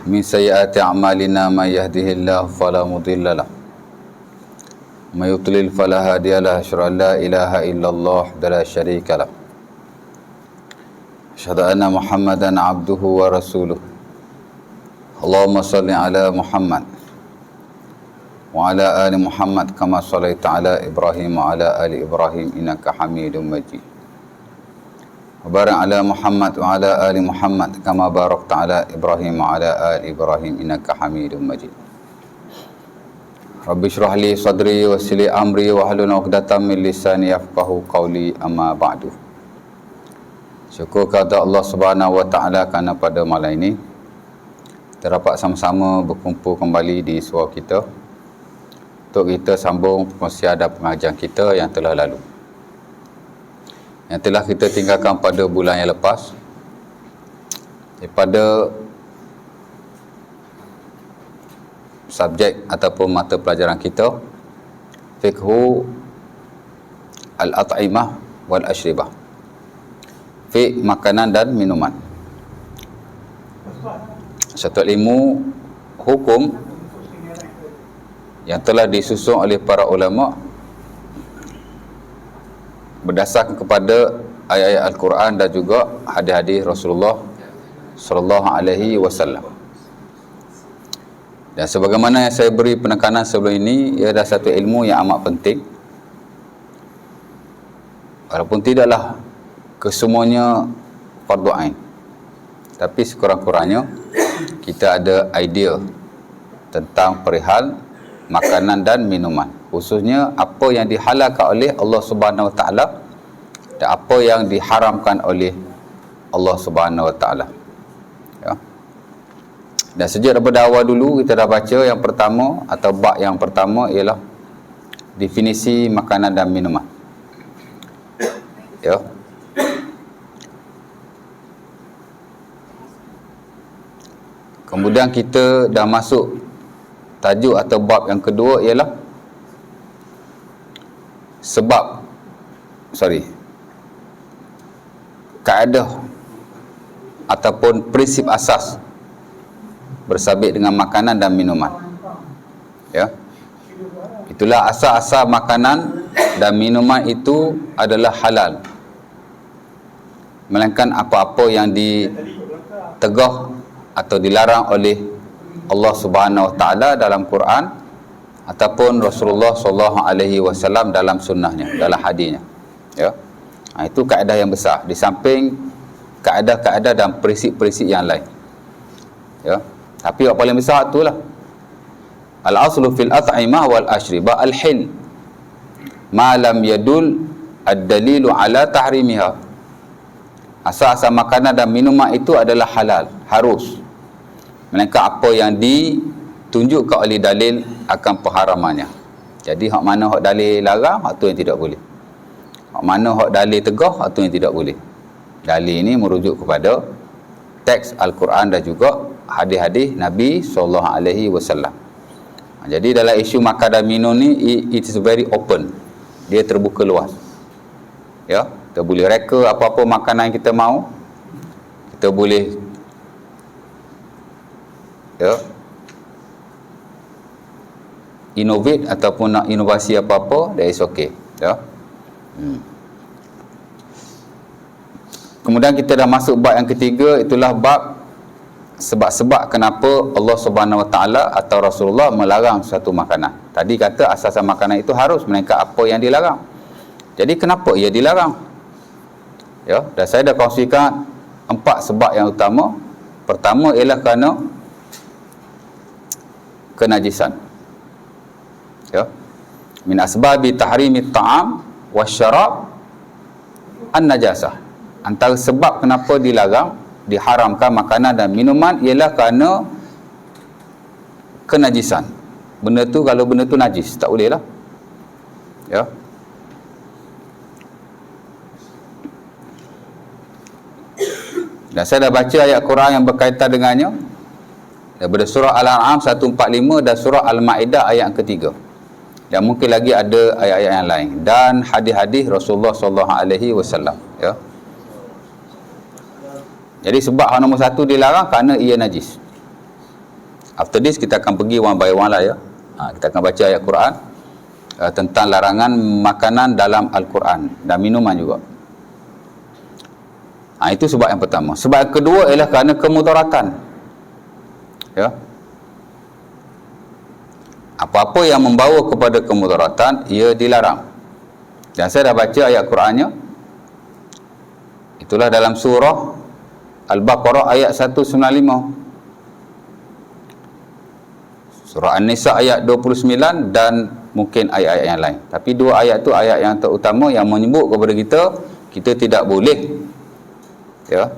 min sayyiati a'malina may yahdihillahu fala mudilla lahu wa may yudlil fala hadiya lahu asyhadu an la ilaha illallah wa la syarika lahu asyhadu anna Muhammadan abduhu wa rasuluh. Allahumma salli ala Muhammad wa ala ali Muhammad kama shallaita ala Ibrahim wa ala ali Ibrahim innaka Hamidum Majid. Wa barik ala Muhammad wa ala ali Muhammad kama barakta ala Ibrahim wa ala ali Ibrahim innaka Hamidum Majid. Rabbi shrah li sadri wa yassir li amri wa hlul 'uqdatam min lisani yafqahu qawli, amma ba'du. Syukur kepada Allah Subhanahu wa taala kerana pada malam ini kita dapat sama-sama berkumpul kembali di surau kita untuk kita sambung perkongsian dan pengajian kita yang telah lalu, yang telah kita tinggalkan pada bulan yang lepas, daripada subjek ataupun mata pelajaran kita fiqhu al-at'imah wal ashribah, fiqh makanan dan minuman. Satu ilmu hukum yang telah disusun oleh para ulama berdasarkan kepada ayat-ayat Al-Quran dan juga hadis-hadis Rasulullah sallallahu alaihi wasallam. Dan sebagaimana yang saya beri penekanan sebelum ini, ia adalah satu ilmu yang amat penting. Walaupun tidaklah kesemuanya fardu ain, tapi sekurang-kurangnya kita ada idea tentang perihal makanan dan minuman, khususnya apa yang dihalalkan oleh Allah Subhanahu Wa Taala dan apa yang diharamkan oleh Allah Subhanahu Wa Taala. Ya. Dan sejak daripada awal dulu kita dah baca yang pertama atau bab yang pertama ialah definisi makanan dan minuman. Ya. Kemudian kita dah masuk tajuk atau bab yang kedua ialah kaedah ataupun prinsip asas bersabit dengan makanan dan minuman. Ya. Itulah asas-asas makanan dan minuman itu adalah halal, melainkan apa-apa yang ditegah atau dilarang oleh Allah Subhanahu Wa Taala dalam Quran ataupun Rasulullah sallallahu alaihi wasallam dalam sunnahnya, dalam hadisnya. Ya. Itu kaedah yang besar di samping kaedah-kaedah dan prinsip-prinsip yang lain. Ya. Tapi yang paling besar itulah al-aslu fil at'imah wal ashribah al-hil ma lam yadul ad-dalilu ala tahrimiha. Asas-asas makanan dan minuman itu adalah halal, harus, melainkan apa yang ditunjukkan oleh dalil akan pengharamannya. Jadi hak mana hak dalil larang, hak tu yang tidak boleh. Hak mana hak dalil tegah, hak tu yang tidak boleh. Dalil ini merujuk kepada teks Al-Quran dan juga hadis-hadis Nabi sallallahu alaihi wasallam. Jadi dalam isu makan dan minum ni, it is very open. Dia terbuka luas. Ya, kita boleh reka apa-apa makanan yang kita mahu. Kita boleh innovate ataupun nak inovasi apa-apa, that is okay. Ya. Kemudian kita dah masuk bab yang ketiga, itulah bab sebab-sebab kenapa Allah Subhanahu Wa Taala atau Rasulullah melarang suatu makanan. Tadi kata asas makanan itu harus, melainkan apa yang dilarang. Jadi kenapa ia dilarang? Ya, dan saya dah kongsikan 4 sebab yang utama. Pertama ialah kerana kenajisan. Ya. Min asbabi tahrimit ta'am wasyarab an-najasah. Antara sebab kenapa dilarang, diharamkan makanan dan minuman ialah kerana kenajisan. Benda tu, kalau benda tu najis, tak boleh lah. Ya. Dan saya dah baca ayat Quran yang berkaitan dengannya daripada surah Al-An'am 145 dan surah Al-Ma'idah ayat yang ketiga. Dan mungkin lagi ada ayat-ayat yang lain dan hadis-hadis Rasulullah sallallahu alaihi wasallam, ya. Jadi sebab yang nombor 1 dilarang kerana ia najis. After this kita akan pergi one by one lah ya. Kita akan baca ayat Quran tentang larangan makanan dalam Al-Quran dan minuman juga. Itu sebab yang pertama. Sebab yang kedua ialah kerana kemudaratan. Ya. Apa-apa yang membawa kepada kemudaratan, ia dilarang. Dan saya dah baca ayat Qurannya. Itulah dalam surah Al-Baqarah ayat 195. Surah An-Nisa ayat 29 dan mungkin ayat-ayat yang lain. Tapi dua ayat tu ayat yang terutama yang menyebut kepada kita tidak boleh ya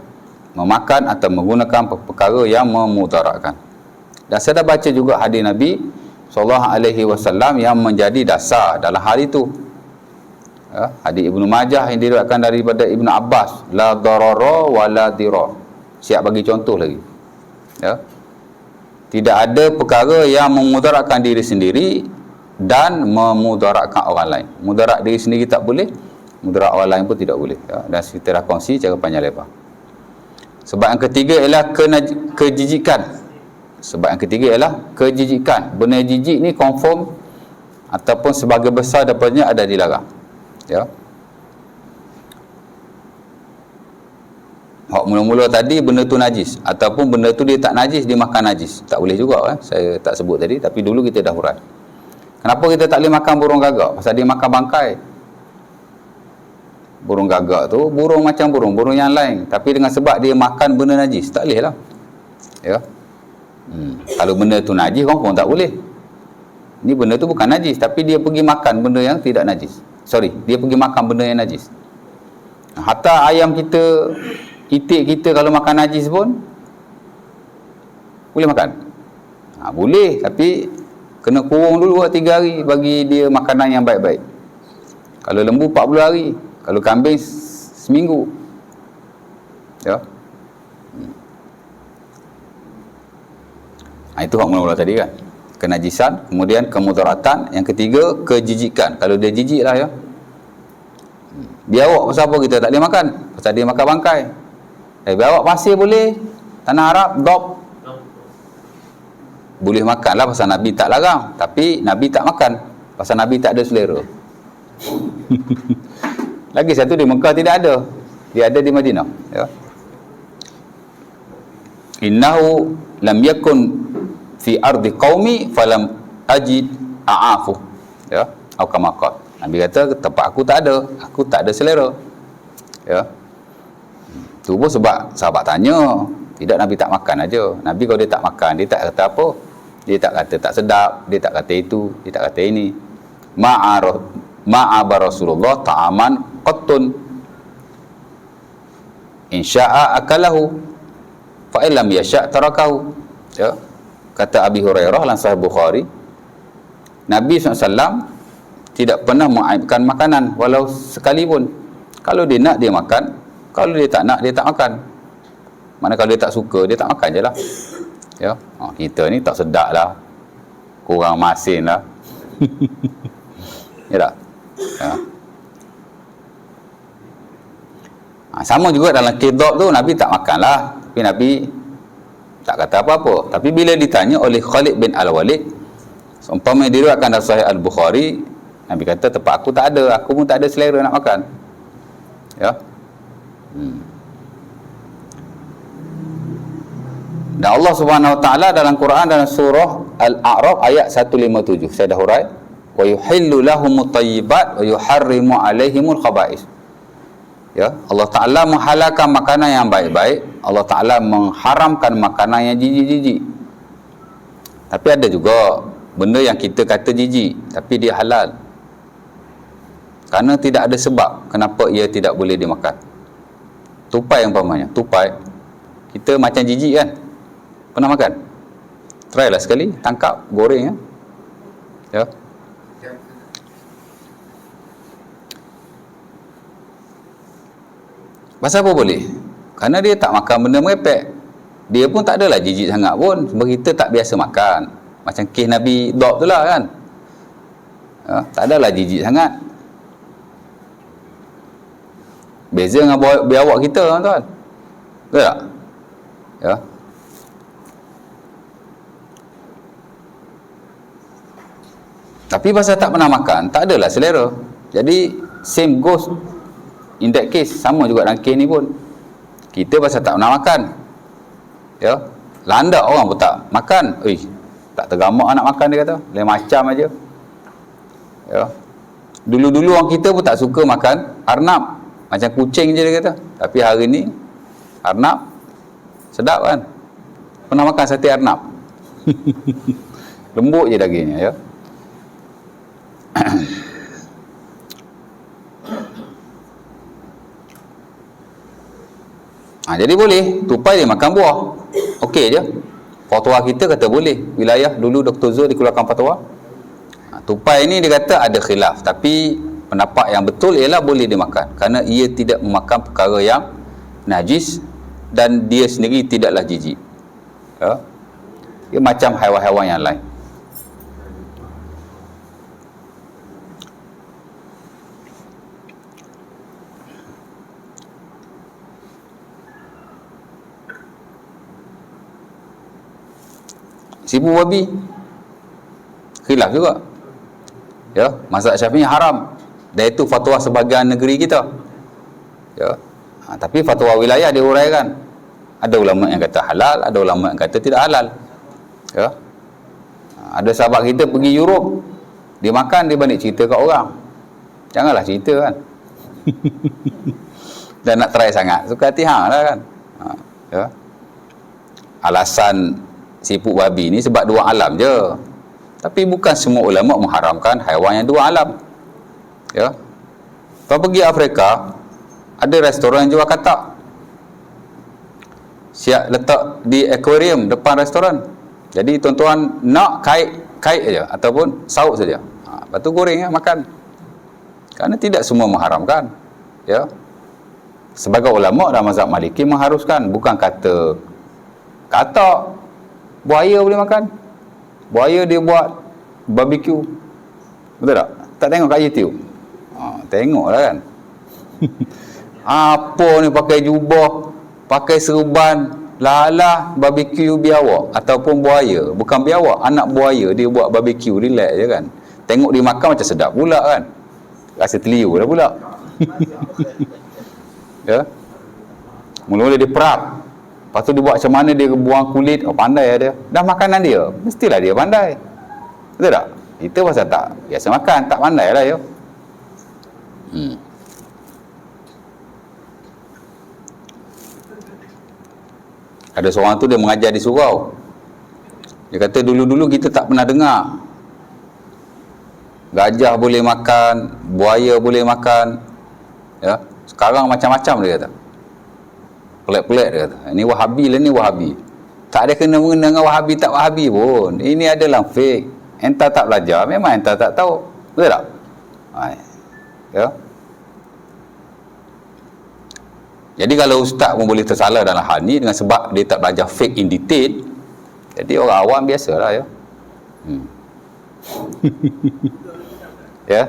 memakan atau menggunakan perkara yang memudaratkan. Dan saya dah baca juga hadis Nabi SAW yang menjadi dasar dalam hal itu. Ya, hadis Ibnu Majah yang diriwayatkan daripada Ibnu Abbas, la darara wa la dirar. Siap bagi contoh lagi. Ya. Tidak ada perkara yang memudaratkan diri sendiri dan memudaratkan orang lain. Mudarat diri sendiri tak boleh, mudarat orang lain pun tidak boleh. Ya. Dan kita dah kongsi cara panjang lebar. Sebab yang ketiga ialah kejijikan. Sebab yang ketiga ialah kejijikan. Benda jijik ni confirm ataupun sebagai besar daripadanya ada dilarang. Ya. Hak mula-mula tadi benda tu najis ataupun benda tu dia tak najis, dia makan najis. Tak boleh juga saya tak sebut tadi, tapi dulu kita dah hurai. Kenapa kita tak boleh makan burung gagak? Pasal dia makan bangkai. Burung gagak tu burung macam burung yang lain, tapi dengan sebab dia makan benda najis, tak boleh lah. Ya. Kalau benda tu najis pun tak boleh. Ni benda tu bukan najis, tapi dia pergi makan benda yang tidak najis. Dia pergi makan benda yang najis. Hatta ayam kita, itik kita kalau makan najis pun boleh makan. Boleh, tapi kena kurung dulu 3 hari bagi dia makanan yang baik-baik. Kalau lembu 40 hari, kalau kambing seminggu. Ya. Itu hak mula-mula tadi kan. Kenajisan, kemudian kemudaratan, yang ketiga kejijikan. Kalau dia jijik lah ya. Biawak pasal apa kita tak boleh makan? Pasal dia makan bangkai. Biawak pasir boleh, tanah Arab dop boleh makan lah pasal Nabi tak larang, tapi Nabi tak makan pasal Nabi tak ada selera. Lagi satu di Mekah tidak ada, dia ada di Madinah ya. Innahu lam yakun fi ardi qaumi falam ajid a'afu ya, atau kama qala. Nabi kata tempat aku tak ada selera ya. Tu pun sebab sahabat tanya, tidak Nabi tak makan aja. Nabi kalau dia tak makan, dia tak kata apa, dia tak kata tak sedap, dia tak kata itu, dia tak kata ini. Ma'aba Rasulullah ta'aman qattun insya'a akalahu fa illam yasha' tarakahu ya. Kata Abi Hurairah dalam Sahih Bukhari, Nabi SAW tidak pernah mengaibkan makanan walau sekalipun. Kalau dia nak dia makan, kalau dia tak nak dia tak makan. Mana kalau dia tak suka dia tak makan je lah ya. Kita ni tak sedap lah, kurang masin lah. Ya tak ya. Sama juga dalam kidab tu, Nabi tak makan lah, tapi Nabi tak kata apa-apa. Tapi bila ditanya oleh Khalid bin Al-Walid, seumpama diriwayatkan dalam Sahih Al-Bukhari, Nabi kata tempat aku tak ada, aku pun tak ada selera nak makan ya. Dan Allah Subhanahu Wa Taala dalam Quran dalam surah Al-A'raf ayat 157, saya dah hurai, wa yuhillu lahumut thayyibat wa yuharrimu alaihimul khaba'is ya. Allah Taala menghalalkan makanan yang baik-baik, Allah Taala mengharamkan makanan yang jijik-jijik. Tapi ada juga benda yang kita kata jijik tapi dia halal, kerana tidak ada sebab kenapa ia tidak boleh dimakan. Tupai umpamanya, tupai kita macam jijik kan, pernah makan? Try lah sekali, tangkap, goreng ya. Pasal apa boleh? Kerana dia tak makan benda merepek. Dia pun tak adalah jijik sangat pun, sebab kita tak biasa makan. Macam kes Nabi Dop tu lah kan ya, tak adalah jijik sangat. Beza dengan biawak kita tuan-tuan, betul tak ya. Tapi pasal tak pernah makan, tak adalah selera. Jadi same goes in that case, sama juga dalam kes ni pun. Kita pasal tak pernah makan, ya, landak orang pun tak makan. Tak tergamak nak makan, dia kata lain macam aja, ya. Dulu-dulu orang kita pun tak suka makan arnab, macam kucing je dia kata. Tapi hari ni arnab sedap kan. Pernah makan sate arnab? Lembut je dagingnya, ya. Jadi boleh tupai dia makan buah, okey je. Fatwa kita kata boleh. Wilayah dulu Dr. Zul dikeluarkan fatwa. Tupai ni dia kata ada khilaf, tapi pendapat yang betul ialah boleh dimakan kerana ia tidak memakan perkara yang najis dan dia sendiri tidaklah jijik, ya. Dia macam haiwan-haiwan yang lain. Sipu babi khilaf juga, ya. Mazhab Syafi'i haram, dan itu fatwa sebahagian negeri kita, ya. Tapi fatwa wilayah dia uraikan. Ada ulama yang kata halal, ada ulama yang kata tidak halal, ya. Ada sahabat kita pergi Europe, dia makan, dia balik cerita kat orang. Janganlah cerita kan. Dan nak try sangat, suka hati hang lah kan, ya. Alasan siput babi ni sebab dua alam je, tapi bukan semua ulama mengharamkan haiwan yang dua alam, ya. Kalau pergi Afrika, ada restoran yang jual katak, siap letak di akuarium depan restoran. Jadi tuan-tuan nak kait aja ataupun sauk saja, lepas tu goreng, ya, makan. Kerana tidak semua mengharamkan, ya. Sebagai ulama dalam mazhab Maliki mengharuskan, bukan kata katak. Buaya boleh makan. Buaya dia buat barbecue, betul tak? Tak tengok kat YouTube? Tengoklah kan. Apa ni pakai jubah, pakai serban, lalah barbecue biawak ataupun buaya. Bukan biawak, anak buaya dia buat barbecue, relax je kan. Tengok dia makan macam sedap pula kan. Rasa teliu dah pula. Ya. Mula-mula dia perap, lepas tu dia buat macam mana dia buang kulit. Pandai lah dia. Dah makanan dia, mestilah dia pandai, betul tak? Kita pasal tak biasa makan, tak pandai lah, ya. Ada seorang tu dia mengajar di surau. Dia kata dulu-dulu kita tak pernah dengar gajah boleh makan, buaya boleh makan, ya. Sekarang macam-macam dia kata. Pelik-pelik dia kata. Ini Wahabi lah, ni Wahabi. Tak ada kena-mengena dengan Wahabi tak Wahabi pun. Ini adalah fake. Entah tak belajar, memang entah tak tahu. Betul tak? Ya. Jadi kalau ustaz pun boleh tersalah dalam hal ni dengan sebab dia tak belajar fake in detail, jadi orang awam biasalah, ya. Ya.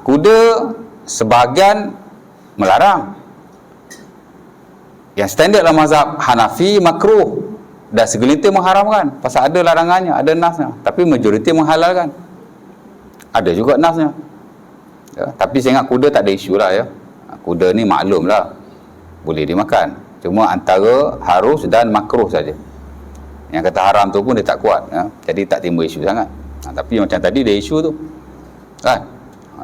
Kuda sebahagian melarang. Yang standard dalam mazhab Hanafi makruh, dan segelintir mengharamkan pasal ada larangannya, ada nasnya. Tapi majoriti menghalalkan. Ada juga nasnya, ya. Tapi saya ingat kuda tak ada isu lah, ya. Kuda ni maklum lah, boleh dimakan. Cuma antara harus dan makruh saja. Yang kata haram tu pun dia tak kuat, ya. Jadi tak timbul isu sangat. Tapi macam tadi dia isu tu kan.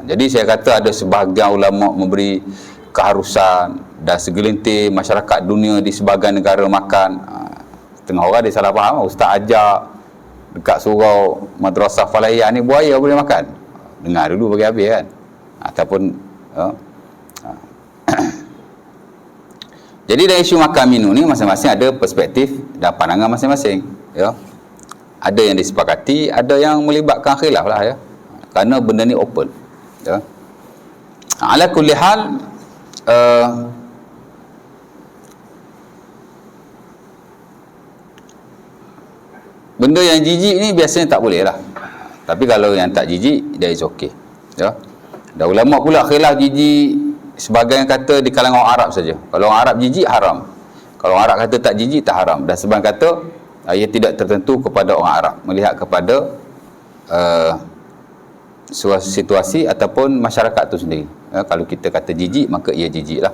Jadi saya kata ada sebahagian ulama memberi keharusan, dan segelintir masyarakat dunia di sebahagian negara makan. Tengah orang dia salah faham, ustaz ajar dekat surau madrasah Falahiyah ni buaya boleh makan. Dengar dulu bagi habis kan. Ataupun jadi dari isu makan minum ni masing-masing ada perspektif dan pandangan masing-masing, ya. Ada yang disepakati, ada yang melibatkan khilaf lah, ya. Kerana benda ni open, ya. Ala kulli hal, benda yang jijik ni biasanya tak boleh lah. Tapi kalau yang tak jijik, dia is okay, ya. Dan ulama pula khilaf jijik, sebagian kata di kalangan orang Arab saja. Kalau orang Arab jijik haram, kalau orang Arab kata tak jijik tak haram. Dan sebagian kata ia tidak tertentu kepada orang Arab, melihat kepada situasi ataupun masyarakat tu sendiri. Kalau kita kata jijik, maka ia jijik lah.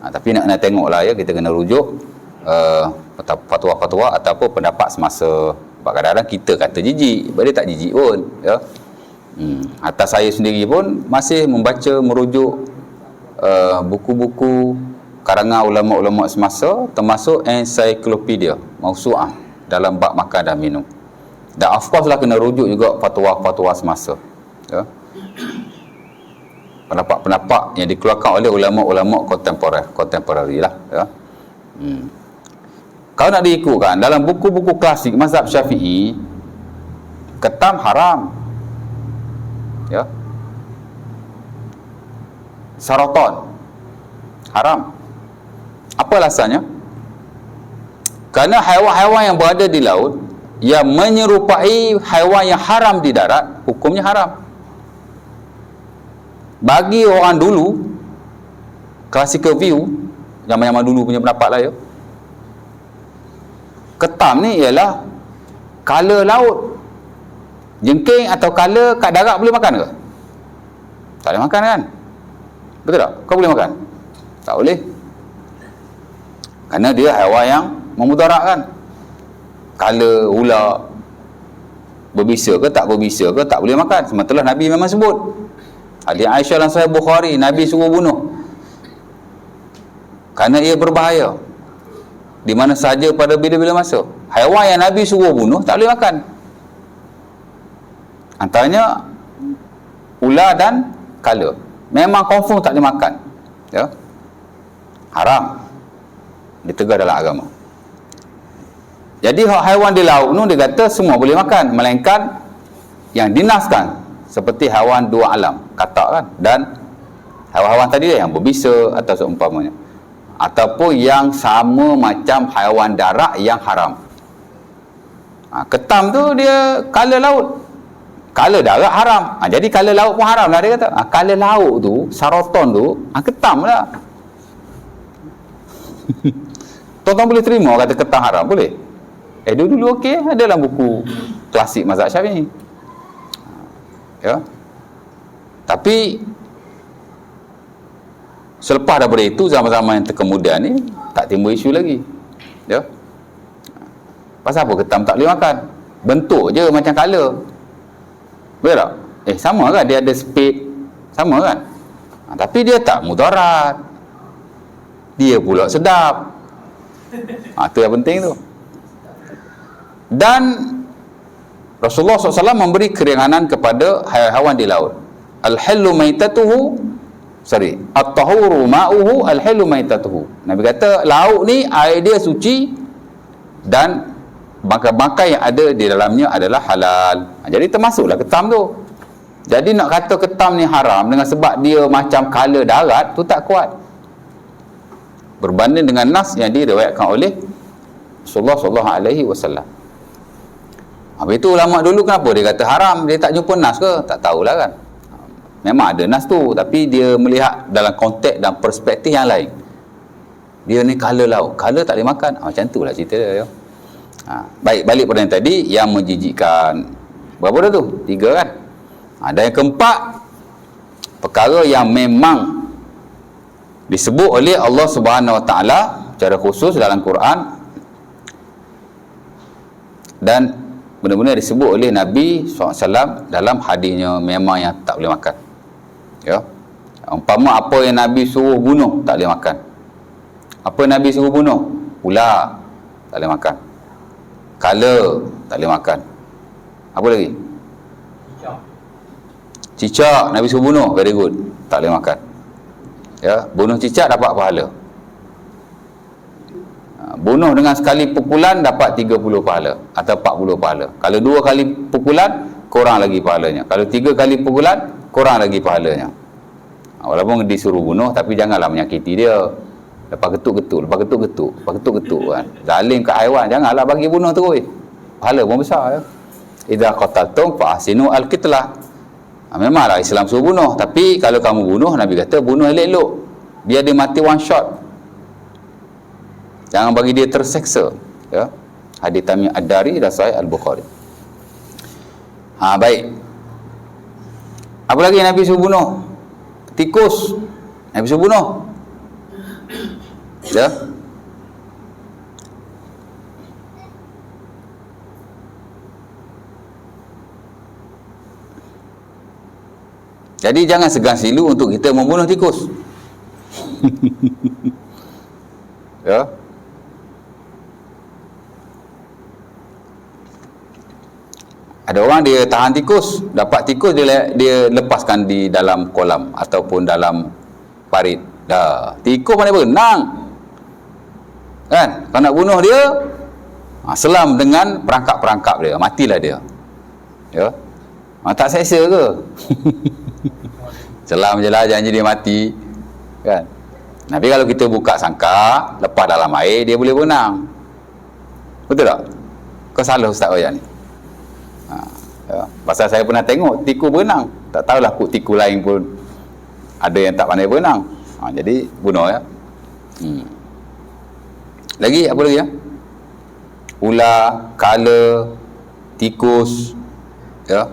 Tapi nak tengok lah ya, kita kena rujuk fatwa-fatwa ataupun pendapat semasa. Sebab kadang-kadang kita kata jijik, dia tak jijik pun ya. Atas saya sendiri pun masih membaca, merujuk buku-buku karangan ulama-ulama semasa, termasuk ensiklopedia mausu'ah dalam bab makan dan minum. Dan of course lah kena rujuk juga fatwa-fatwa semasa ya. Pendapat-pendapat yang dikeluarkan oleh ulama-ulama kontemporari lah ya. Kalau nak diikutkan dalam buku-buku klasik mazhab Syafi'i, ketam haram ya. Saraton haram. Apa alasannya? Kerana haiwan-haiwan yang berada di laut yang menyerupai haiwan yang haram di darat, hukumnya haram. Bagi orang dulu, classical view, zaman-zaman dulu punya pendapat lah ya, ketam ni ialah kala laut. Jengking atau kala kat darat boleh makan ke? Tak boleh makan kan? Betul tak? Kau boleh makan? Tak boleh. Kerana dia haiwan yang memudaratkan. Kala, ular, berbisa ke tak berbisa ke, tak boleh makan. Sementara Nabi memang sebut. Hadis Aisyah dalam Sahih Bukhari, Nabi suruh bunuh. Kerana ia berbahaya. Di mana sahaja pada bila-bila masa. Haiwan yang Nabi suruh bunuh tak boleh makan. Antaranya ular dan kala. Memang confirm tak boleh makan. Ya. Haram. Ditegar dalam agama. Jadi haiwan di laut tu dia kata semua boleh makan, melainkan yang dinaskan seperti haiwan dua alam, katak kan, dan haiwan-haiwan tadi yang berbisa atau seumpamanya, ataupun yang sama macam haiwan darat yang haram. Ketam tu dia kala laut, kala darat haram. Jadi kala laut pun haram lah dia kata. Kala laut tu, saraton tu, ketam lah. Tuan-tuan boleh terima kata ketam haram? Boleh? Dulu okey, ada dalam buku klasik mazhab Syafi'i. Ya. Tapi selepas daripada itu, zaman-zaman yang terkemudian ni tak timbul isu lagi. Ya. Pasal apa ketam tak boleh makan? Bentuk je macam kala. Betul tak? Sama kan, dia ada spade, sama kan? Tapi dia tak mudarat. Dia pula sedap. Itu yang penting tu. Dan Rasulullah SAW memberi keringanan kepada haiwan di laut. Al-hillu maitatuhu, at-tahuru ma'uhu, al-hillu maitatuhu. Nabi kata laut ni air dia suci dan bangkai-bangkai yang ada di dalamnya adalah halal. Jadi termasuklah ketam tu. Jadi nak kata ketam ni haram dengan sebab dia macam kala darat tu tak kuat. Berbanding dengan nas yang diriwayatkan oleh Rasulullah SAW. Habis itu ulama dulu kenapa dia kata haram? Dia tak jumpa nas ke? Tak tahulah kan. Memang ada nas tu, tapi dia melihat dalam konteks dan perspektif yang lain. Dia ni kala laut, kala tak boleh makan. Macam tu lah cerita dia ya. Baik, balik pada yang tadi, yang menjijikkan. Berapa dah tu? 3 kan? Dan yang keempat, perkara yang memang disebut oleh Allah Subhanahu Wa Taala secara khusus dalam Quran, dan benar-benar disebut oleh Nabi SAW dalam hadisnya, memang yang tak boleh makan. Ya. Umpama apa yang Nabi suruh bunuh, tak boleh makan. Apa yang Nabi suruh bunuh? Ular, tak boleh makan. Kala, tak boleh makan. Apa lagi? Cicak, Nabi suruh bunuh, very good, tak boleh makan. Ya, bunuh cicak dapat pahala. Bunuh dengan sekali pukulan dapat 30 pahala atau 40 pahala. Kalau 2 kali pukulan, kurang lagi pahalanya. Kalau 3 kali pukulan, kurang lagi pahalanya. Walaupun disuruh bunuh, tapi janganlah menyakiti dia. Lepas getuk-getuk kan. Zalim kat haiwan, janganlah bagi bunuh terus. Pahala pun besar ya. Idza qataltum fa ahsinu al-qitlah. Memanglah Islam suruh bunuh, tapi kalau kamu bunuh, Nabi kata bunuh elok-elok. Biar dia mati one shot. Jangan bagi dia terseksa. Ya. Hadis Tamim Ad-Dari dan Sahih Al-Bukhari. Baik. Apa lagi yang Nabi suruh bunuh? Tikus. Nabi suruh bunuh. Ya. Jadi jangan segan silu untuk kita membunuh tikus. Ya. Ada orang dia tahan tikus, dapat tikus dia lepaskan di dalam kolam ataupun dalam parit. Dah, tikus mana berenang. Kan? Kalau nak bunuh dia, selam dengan perangkap-perangkap dia, matilah dia. Ya. Tak seksa ke? Selam je lah, janji dia mati. Kan? Tapi kalau kita buka sangka, lepas dalam air, dia boleh berenang. Betul tak? Kau salah Ustaz Wayan ni. Ya. Pasal saya pernah tengok tikus berenang. Tak tahulah tikus lain pun ada yang tak pandai berenang. Jadi bunuh ya. Lagi apa lagi ya? Ular, kala, tikus, ya.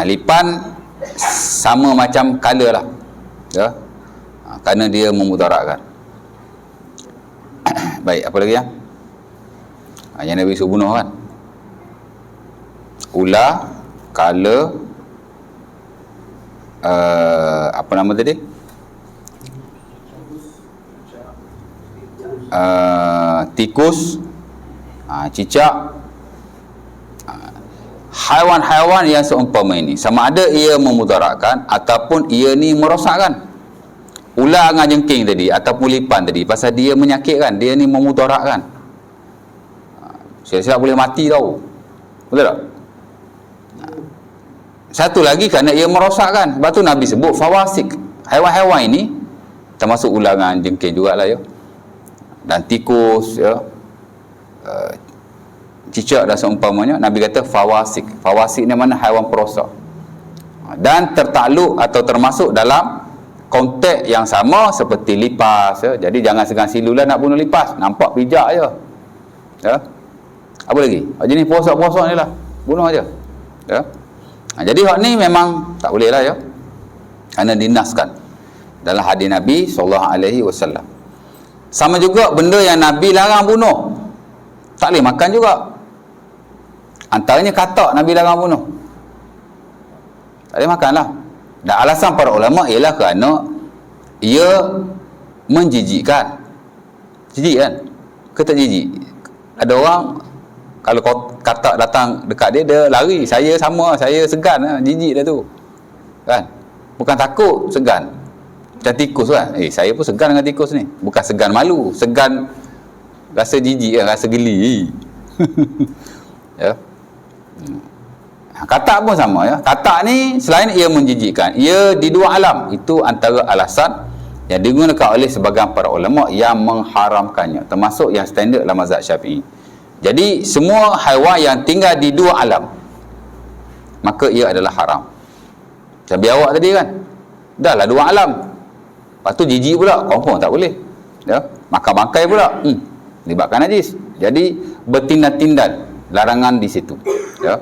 Lipan sama macam kala lah, ya. Kerana dia memudaratkan. Baik, apa lagi ya? Yang Nabi suruh bunuh kan? Ular, kala, apa nama tadi? Tikus, cicak, haiwan-haiwan yang seumpama ini, sama ada ia memudaratkan ataupun ia ni merosakkan. Ular dengan jengking tadi ataupun lipan tadi, pasal dia menyakitkan, dia ni memudaratkan. Siap-siap boleh mati tau. Betul tak? Satu lagi kerana ia merosakkan. Sebab tu Nabi sebut fawasik. Haiwan-haiwan ini termasuk ular dengan jengking jugalah ya. Dan tikus ya. Cicak dan seumpamanya, Nabi kata fawasik. Fawasik ni mana? Haiwan perosak. Dan tertakluk atau termasuk dalam konteks yang sama seperti lipas ya. Jadi jangan segan silulah nak bunuh lipas, nampak pijak je. Ya. Apa lagi? Jenis perosak-perosak ni lah, bunuh aja. Ya. Jadi hak ni memang tak boleh lah ya. Kerana dinaskan dalam hadis Nabi SAW. Sama juga benda yang Nabi larang bunuh, tak boleh makan juga. Antaranya katak Nabi larang bunuh, tak boleh makan lah. Dan alasan para ulama ialah kerana ia menjijikkan. Jijik kan? Ke tak jijik? Ada orang kalau katak datang dekat dia, dia lari. Saya sama, saya segan lah. Jijik dah tu kan? Bukan takut, segan. Macam tikus kan? Saya pun segan dengan tikus ni. Bukan segan malu, segan rasa jijik kan? Rasa geli. Ya. Katak pun sama ya. Katak ni selain ia menjijikkan, ia di dua alam. Itu antara alasan yang digunakan oleh sebahagian para ulama yang mengharamkannya, termasuk yang standard dalam mazhab Syafi'i. Jadi semua haiwan yang tinggal di dua alam, maka ia adalah haram. Macam biawak tadi kan, dah lah dua alam. Lepas tu jijik pula, confirm tak boleh ya. Makan bangkai pula, libatkan najis. Jadi bertindak-tindak, larangan di situ ya.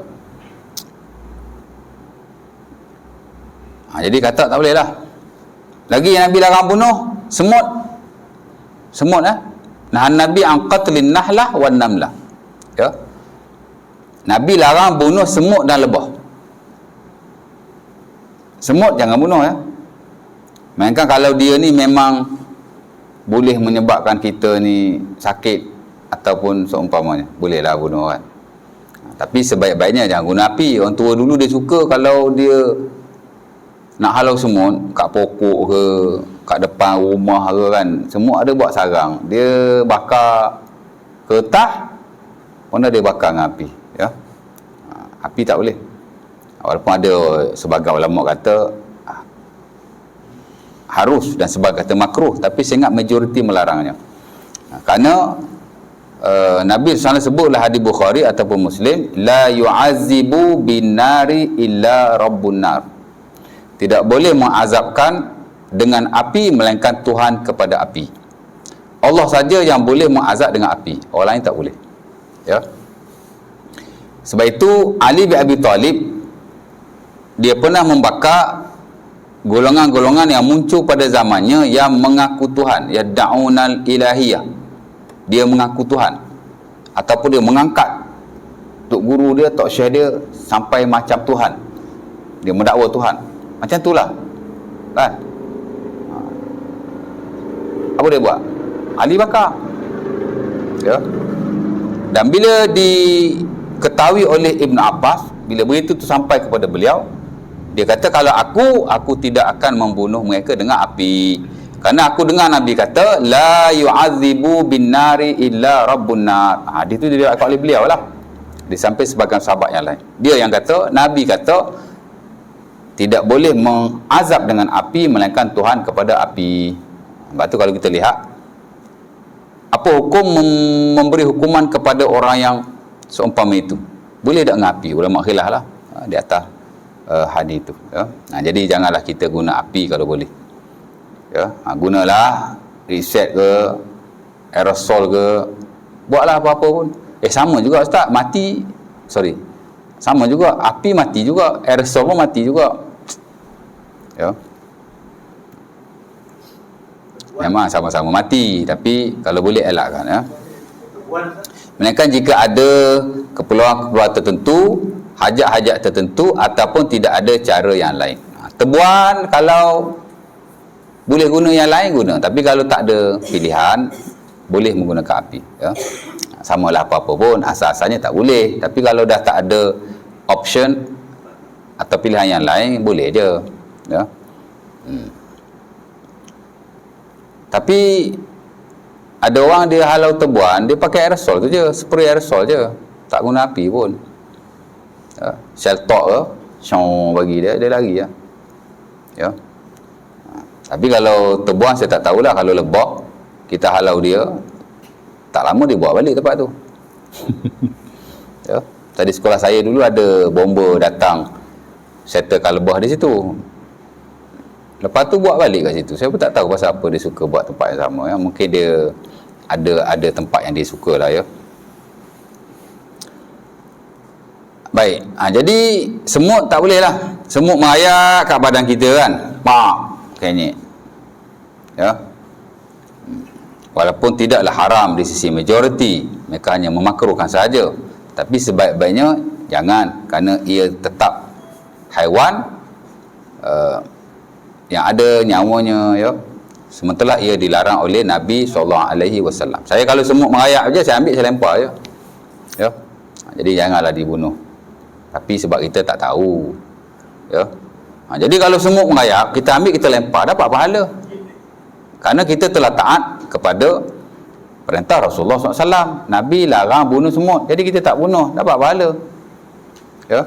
Jadi kata tak boleh lah. Lagi yang Nabi larang bunuh, semut. Semut nahan Nabi an qatlin nahlah wan namlah. Ya. Nabi larang bunuh semut dan lebah. Semut jangan bunuh ya. Melainkan kalau dia ni memang boleh menyebabkan kita ni sakit ataupun seumpamanya, bolehlah bunuh kan. Tapi sebaik-baiknya jangan guna api. Orang tua dulu dia suka kalau dia nak halau semut kat pokok ke, kat depan rumah ke kan, semua ada buat sarang, dia bakar kertas, mana dia bakar dengan api ya. Api tak boleh. Walaupun ada sebagai ulama kata harus dan sebagai kata makruh, tapi saya ingat majoriti melarangnya. Kerana Nabi SAW sebutlah hadis Bukhari ataupun Muslim, la yu'azibu bin nari illa rabbun nar. Tidak boleh mengazabkan dengan api melainkan Tuhan kepada api. Allah saja yang boleh mengazab dengan api, orang lain tak boleh ya. Sebab itu Ali bin Abi Talib dia pernah membakar golongan-golongan yang muncul pada zamannya yang mengaku Tuhan, yad'unal ilahiyah. Dia mengaku Tuhan ataupun dia mengangkat tok guru dia, tok syekh dia sampai macam Tuhan. Dia mendakwa Tuhan. Macam itulah. Kan? Apa dia buat? Ali bakar. Ya. Dan bila diketahui oleh Ibn Abbas, bila berita itu sampai kepada beliau, dia kata, kalau aku tidak akan membunuh mereka dengan api. Kerana aku dengar Nabi kata, la yu'adzibu bin nari illa rabbun nar. Hadis itu diriwayatkan oleh beliau lah. Di samping sebagian sahabat yang lain. Dia yang kata, Nabi kata, tidak boleh mengazab dengan api melainkan Tuhan kepada api. Sebab tu kalau kita lihat, apa hukum memberi hukuman kepada orang yang seumpama itu? Boleh tak dengan api? Ulama khilaf lah di atas hadis itu. Ya. Jadi janganlah kita guna api kalau boleh. Ya. Gunalah reset ke, aerosol ke, buatlah apa-apa pun. Sama juga Ustaz, mati. Sama juga, api mati juga, aerosol pun mati juga. Ya. Memang sama-sama mati, tapi kalau boleh elakkan, ya. Melainkan jika ada keperluan-keperluan tertentu, hajat-hajat tertentu, ataupun tidak ada cara yang lain. Tebuan kalau boleh guna yang lain, guna. Tapi kalau tak ada pilihan, boleh menggunakan api. Ya. Samalah apa-apa pun, asal-asalnya tak boleh. Tapi kalau dah tak ada option atau pilihan yang lain, boleh je. Ya. Tapi ada orang dia halau tebuan, dia pakai aerosol tu je, spray aerosol je, tak guna api pun. Ya. Shell talk ke, syong bagi dia lari ya. Ya. Tapi kalau tebuan saya tak tahulah. Kalau lebok kita halau dia, tak lama dia buat balik tempat tu. Ya. Tadi sekolah saya dulu ada bomba datang settlekan lebah di situ. Lepas tu buat balik kat situ. Saya pun tak tahu pasal apa dia suka buat tempat yang sama. Ya. Mungkin dia ada tempat yang dia suka lah ya. Baik. Jadi semut tak boleh lah. Semut merayap kat badan kita kan. Kayaknya. Ya. Walaupun tidaklah haram di sisi majoriti. Mereka hanya memakruhkan sahaja. Tapi sebaik-baiknya jangan. Kerana ia tetap haiwan yang ada nyawanya ya. Sementara ia dilarang oleh Nabi SAW. Saya kalau semut merayap je, saya ambil, saya lempar je. Ya. Jadi janganlah dibunuh. Tapi sebab kita tak tahu. Ya. Jadi kalau semut merayap, kita ambil, kita lempar, dapat pahala. Kerana kita telah taat kepada perintah Rasulullah SAW. Nabi larang bunuh semut. Jadi kita tak bunuh, dapat pahala. Ya.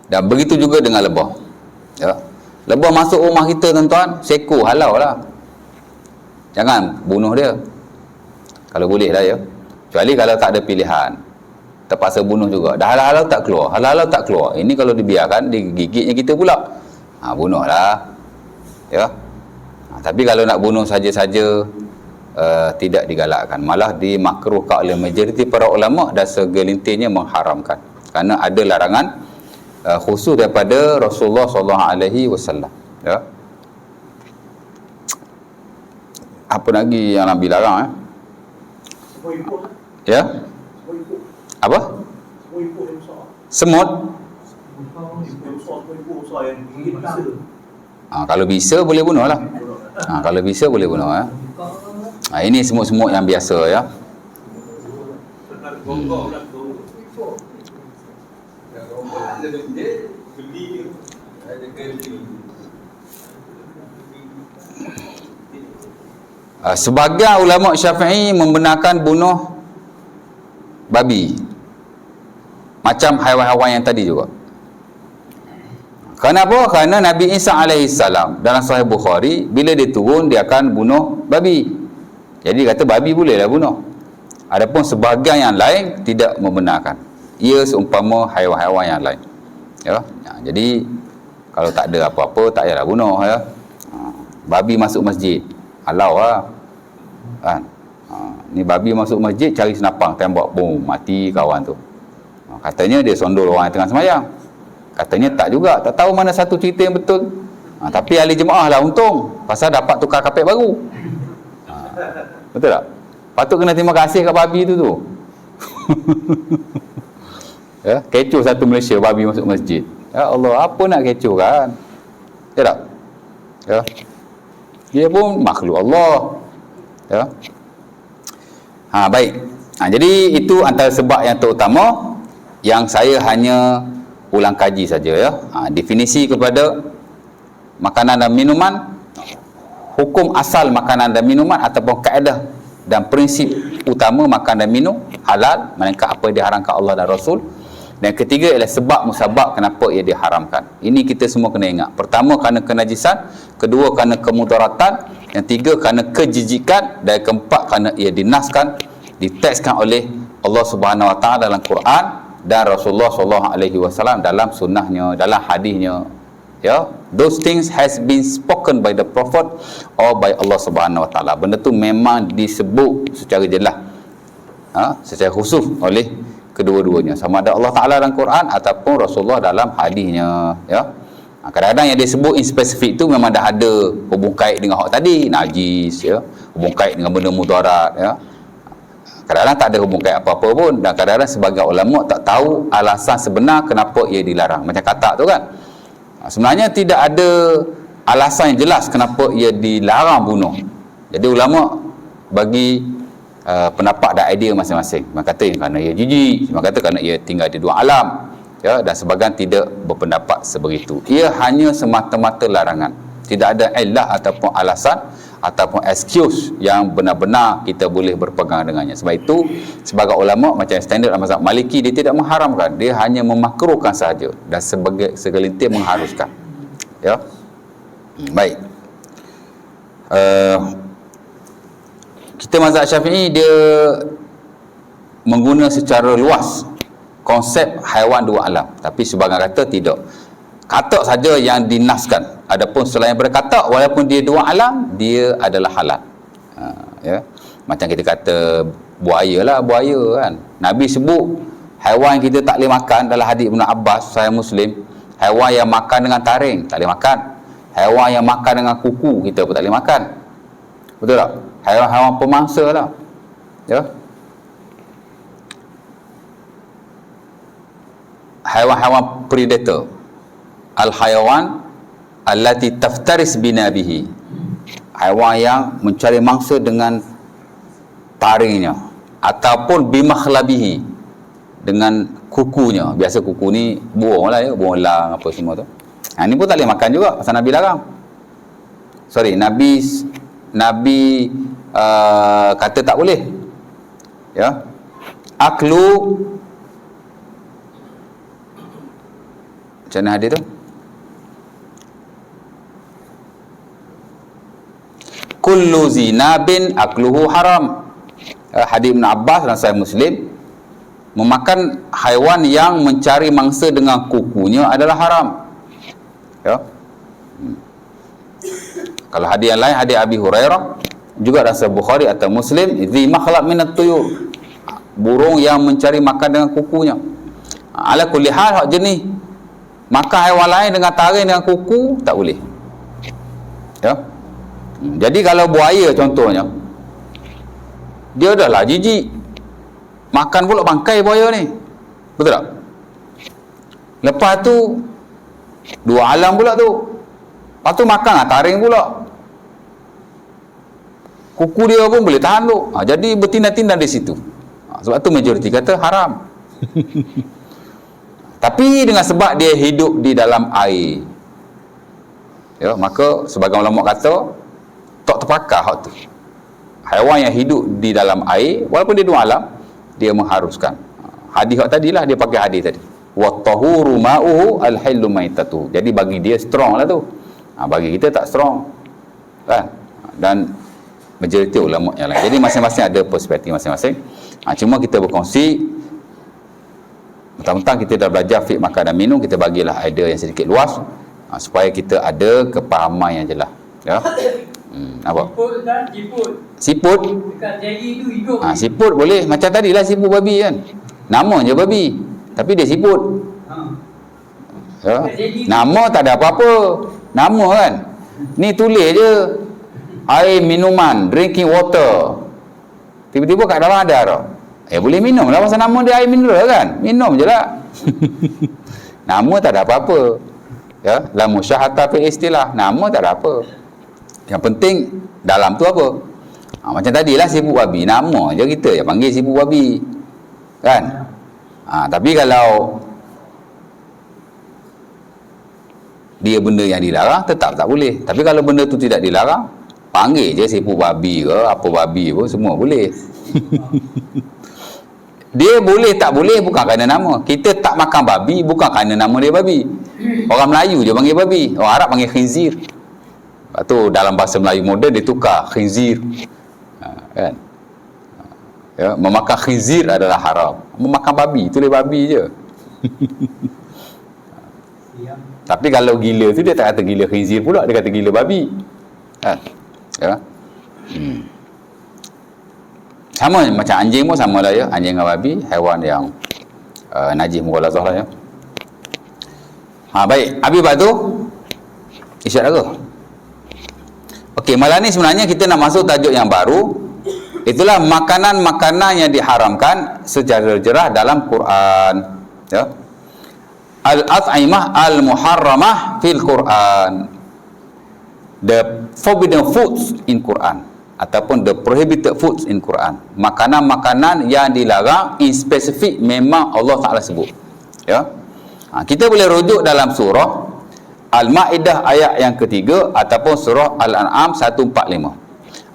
Dan begitu juga dengan lebah. Ya. Lebah masuk rumah kita tuan-tuan, seko halau lah. Jangan bunuh dia. Kalau boleh lah ya. Kecuali kalau tak ada pilihan, terpaksa bunuh juga. Dah halau-halau tak keluar. Halau-halau tak keluar. Ini kalau dibiarkan, digigitnya kita pula. Bunuh lah. Ya. Tapi kalau nak bunuh saja-saja, tidak digalakkan. Malah dimakruhkan oleh majoriti para ulama dan segelintirnya mengharamkan. Kerana ada larangan khusus daripada Rasulullah SAW. Ya. Apa lagi yang Nabi larang? Ya. Apa? Semut. Kalau bisa boleh bunuh lah. Kalau bisa boleh bunuh ya. Ini semut-semut yang biasa ya. Sebagian ulama Syafi'i membenarkan bunuh babi macam haiwan-haiwan yang tadi juga. Kenapa? Kerana Nabi Isa AS dalam Sahih Bukhari, bila dia turun, dia akan bunuh babi. Jadi kata babi bolehlah bunuh. Adapun sebahagian yang lain tidak membenarkan. Ia seumpama haiwan-haiwan yang lain. Ya. Jadi kalau tak ada apa-apa, tak payahlah bunuh ya. Babi masuk masjid, halau lah. Kan? Ni babi masuk masjid cari senapang, tembak, boom, mati kawan tu. Katanya dia sondol orang yang tengah semayang. Katanya tak juga, tak tahu mana satu cerita yang betul. Tapi ahli jemaah lah untung, pasal dapat tukar kapet baru. Betul tak? Patut kena terima kasih kat babi tu. Ya, kecoh satu Malaysia babi masuk masjid. Ya Allah, apa nak kecoh kan? Ya tak? Ya. Dia pun makhluk Allah. Ya. Baik. Jadi itu antara sebab yang terutama yang saya hanya ulang kaji saja ya. Definisi kepada makanan dan minuman, hukum asal makanan dan minuman ataupun kaedah dan prinsip utama makan dan minum halal, melainkan apa diharamkan Allah dan Rasul. Dan ketiga ialah sebab musabab kenapa ia diharamkan. Ini kita semua kena ingat. Pertama kerana kenajisan, kedua kerana kemudaratan, yang tiga kerana kejijikan, dan keempat kerana ia dinaskan, ditekskan oleh Allah Subhanahu Wa Taala dalam Quran dan Rasulullah sallallahu alaihi wasallam dalam sunnahnya, dalam hadisnya. Ya, those things has been spoken by the prophet or by Allah Subhanahu Wa Taala. Benda tu memang disebut secara jelas, secara khusus oleh kedua-duanya, sama ada Allah Taala dalam Quran ataupun Rasulullah dalam hadisnya. Ya, kadang-kadang yang disebut in spesifik tu memang dah ada hubung kait dengan hak tadi, najis, ya, hubung kait dengan benda mudarat. Ya, kadang-kadang tak ada hubung kait apa-apa pun, dan kadang-kadang sebagian ulama tak tahu alasan sebenar kenapa ia dilarang. Macam katak tu kan, sebenarnya tidak ada alasan yang jelas kenapa ia dilarang bunuh. Jadi ulama bagi pendapat dan idea masing-masing. Mereka kata kerana ia jijik, mereka kata kerana ia tinggal di dua alam, ya, dan sebagian tidak berpendapat sebegitu. Ia hanya semata-mata larangan, tidak ada illah ataupun alasan ataupun excuse yang benar-benar kita boleh berpegang dengannya. Sebab itu sebagai ulama macam standard mazhab Maliki, dia tidak mengharamkan, dia hanya memakruhkan sahaja, dan sebagai segelintir mengharuskan. Ya, baik. Kita mazhab Syafi'i dia mengguna secara luas konsep haiwan dua alam, tapi sebagian kata tidak. Katak saja yang dinaskan. Adapun selain daripada katak, walaupun dia dua alam, dia adalah halal. Ya, macam kita kata buaya lah, buaya kan. Nabi sebut haiwan yang kita tak boleh makan dalam hadis Ibn Abbas Sahih Muslim, haiwan yang makan dengan taring tak boleh makan, haiwan yang makan dengan kuku kita pun tak boleh makan. Betul tak? Haiwan-haiwan pemangsa lah. Ya, haiwan-haiwan predator, al-hayawan allati taftaris binabihi, haiwan yang mencari mangsa dengan taringnya, ataupun bimakhlabihi, dengan kukunya. Biasa kuku ni burung lah ya, burung elang apa semua tu. Ini pun tak boleh makan juga, pasal Nabi larang. Nabi kata tak boleh. Ya, aklu, macam mana hadis tu? Kullu zinabin akluhu haram. Hadis Ibn Abbas dan Sahih Muslim, memakan haiwan yang mencari mangsa dengan kukunya adalah haram. Ya. Kalau hadis yang lain, hadis Abi Hurairah juga rasa Bukhari atau Muslim, zi makhlaq minat tuyur, burung yang mencari makan dengan kukunya. Ala kulli hal, hak jenis makan haiwan lain dengan taring dengan kuku tak boleh. Ya. Jadi kalau buaya contohnya, dia dah lah jijik, makan pula bangkai buaya ni, betul tak? Lepas tu dua alam pula tu, lepas tu makan taring pula, kuku dia pun boleh tahan tu. Jadi bertindak-tindak di situ. Sebab tu majoriti kata haram. Tapi dengan sebab dia hidup di dalam air, ya, maka sebagian ulama kata tak terpakai hak tu. Haiwan yang hidup di dalam air, walaupun dia dua alam, dia mengharuskan. Hadis hak tadilah, dia pakai hadis tadi, wa tahuru ma'uhu al-hillu maitatu. Jadi bagi dia strong lah tu. Bagi kita tak strong kan. Dan majoriti ulama yang lain. Jadi masing-masing ada perspektif masing-masing. Cuma kita berkongsi, mentang-mentang kita dah belajar fiqh makan dan minum, kita bagilah idea yang sedikit luas, supaya kita ada kepahaman yang jelas. Ya. Apa? Siput dan siput. Siput. Dekat jari tu hidup. Siput boleh. Macam tadilah siput babi kan. Nama je babi. Tapi dia siput. Ya. Nama tak ada apa-apa. Nama kan. Ni tulis je. Air minuman. Drinking water. Tiba-tiba kat dalam ada tau. Boleh minum lah. Pasal nama dia air mineral kan. Minum je lah. Nama tak ada apa-apa. Ya. La musyahata fil istilah. Nama tak ada apa. Yang penting dalam tu apa? Macam tadilah siput babi, nama je kita yang panggil siput babi. Kan? Tapi kalau dia benda yang dilarang, tetap tak boleh. Tapi kalau benda tu tidak dilarang, panggil je siput babi ke, apa babi pun semua boleh. Dia boleh tak boleh bukan kerana nama. Kita tak makan babi bukan kerana nama dia babi. Orang Melayu je panggil babi, orang Arab panggil khinzir. Lepas tu dalam bahasa Melayu moden dia tukar khinzir. Kan? Ya, memakan khinzir adalah haram. Memakan babi, tulis babi je. Tapi kalau gila tu dia tak kata gila khinzir pula, dia kata gila babi. Kan? Ya. Sama macam anjing pun sama lah ya. Anjing dengan babi, haiwan yang najis mughalazah lah ya. Baik, habis lepas tu isyarat ke? Okey, malam ni sebenarnya kita nak masuk tajuk yang baru. Itulah makanan-makanan yang diharamkan secara jerah dalam Quran. Ya. Al-at'imah al-muharramah fil Quran. The forbidden foods in Quran ataupun the prohibited foods in Quran. Makanan-makanan yang dilarang in spesifik memang Allah Taala sebut. Ya. Kita boleh rujuk dalam surah Al-Ma'idah ayat yang ketiga ataupun surah Al-An'am 145.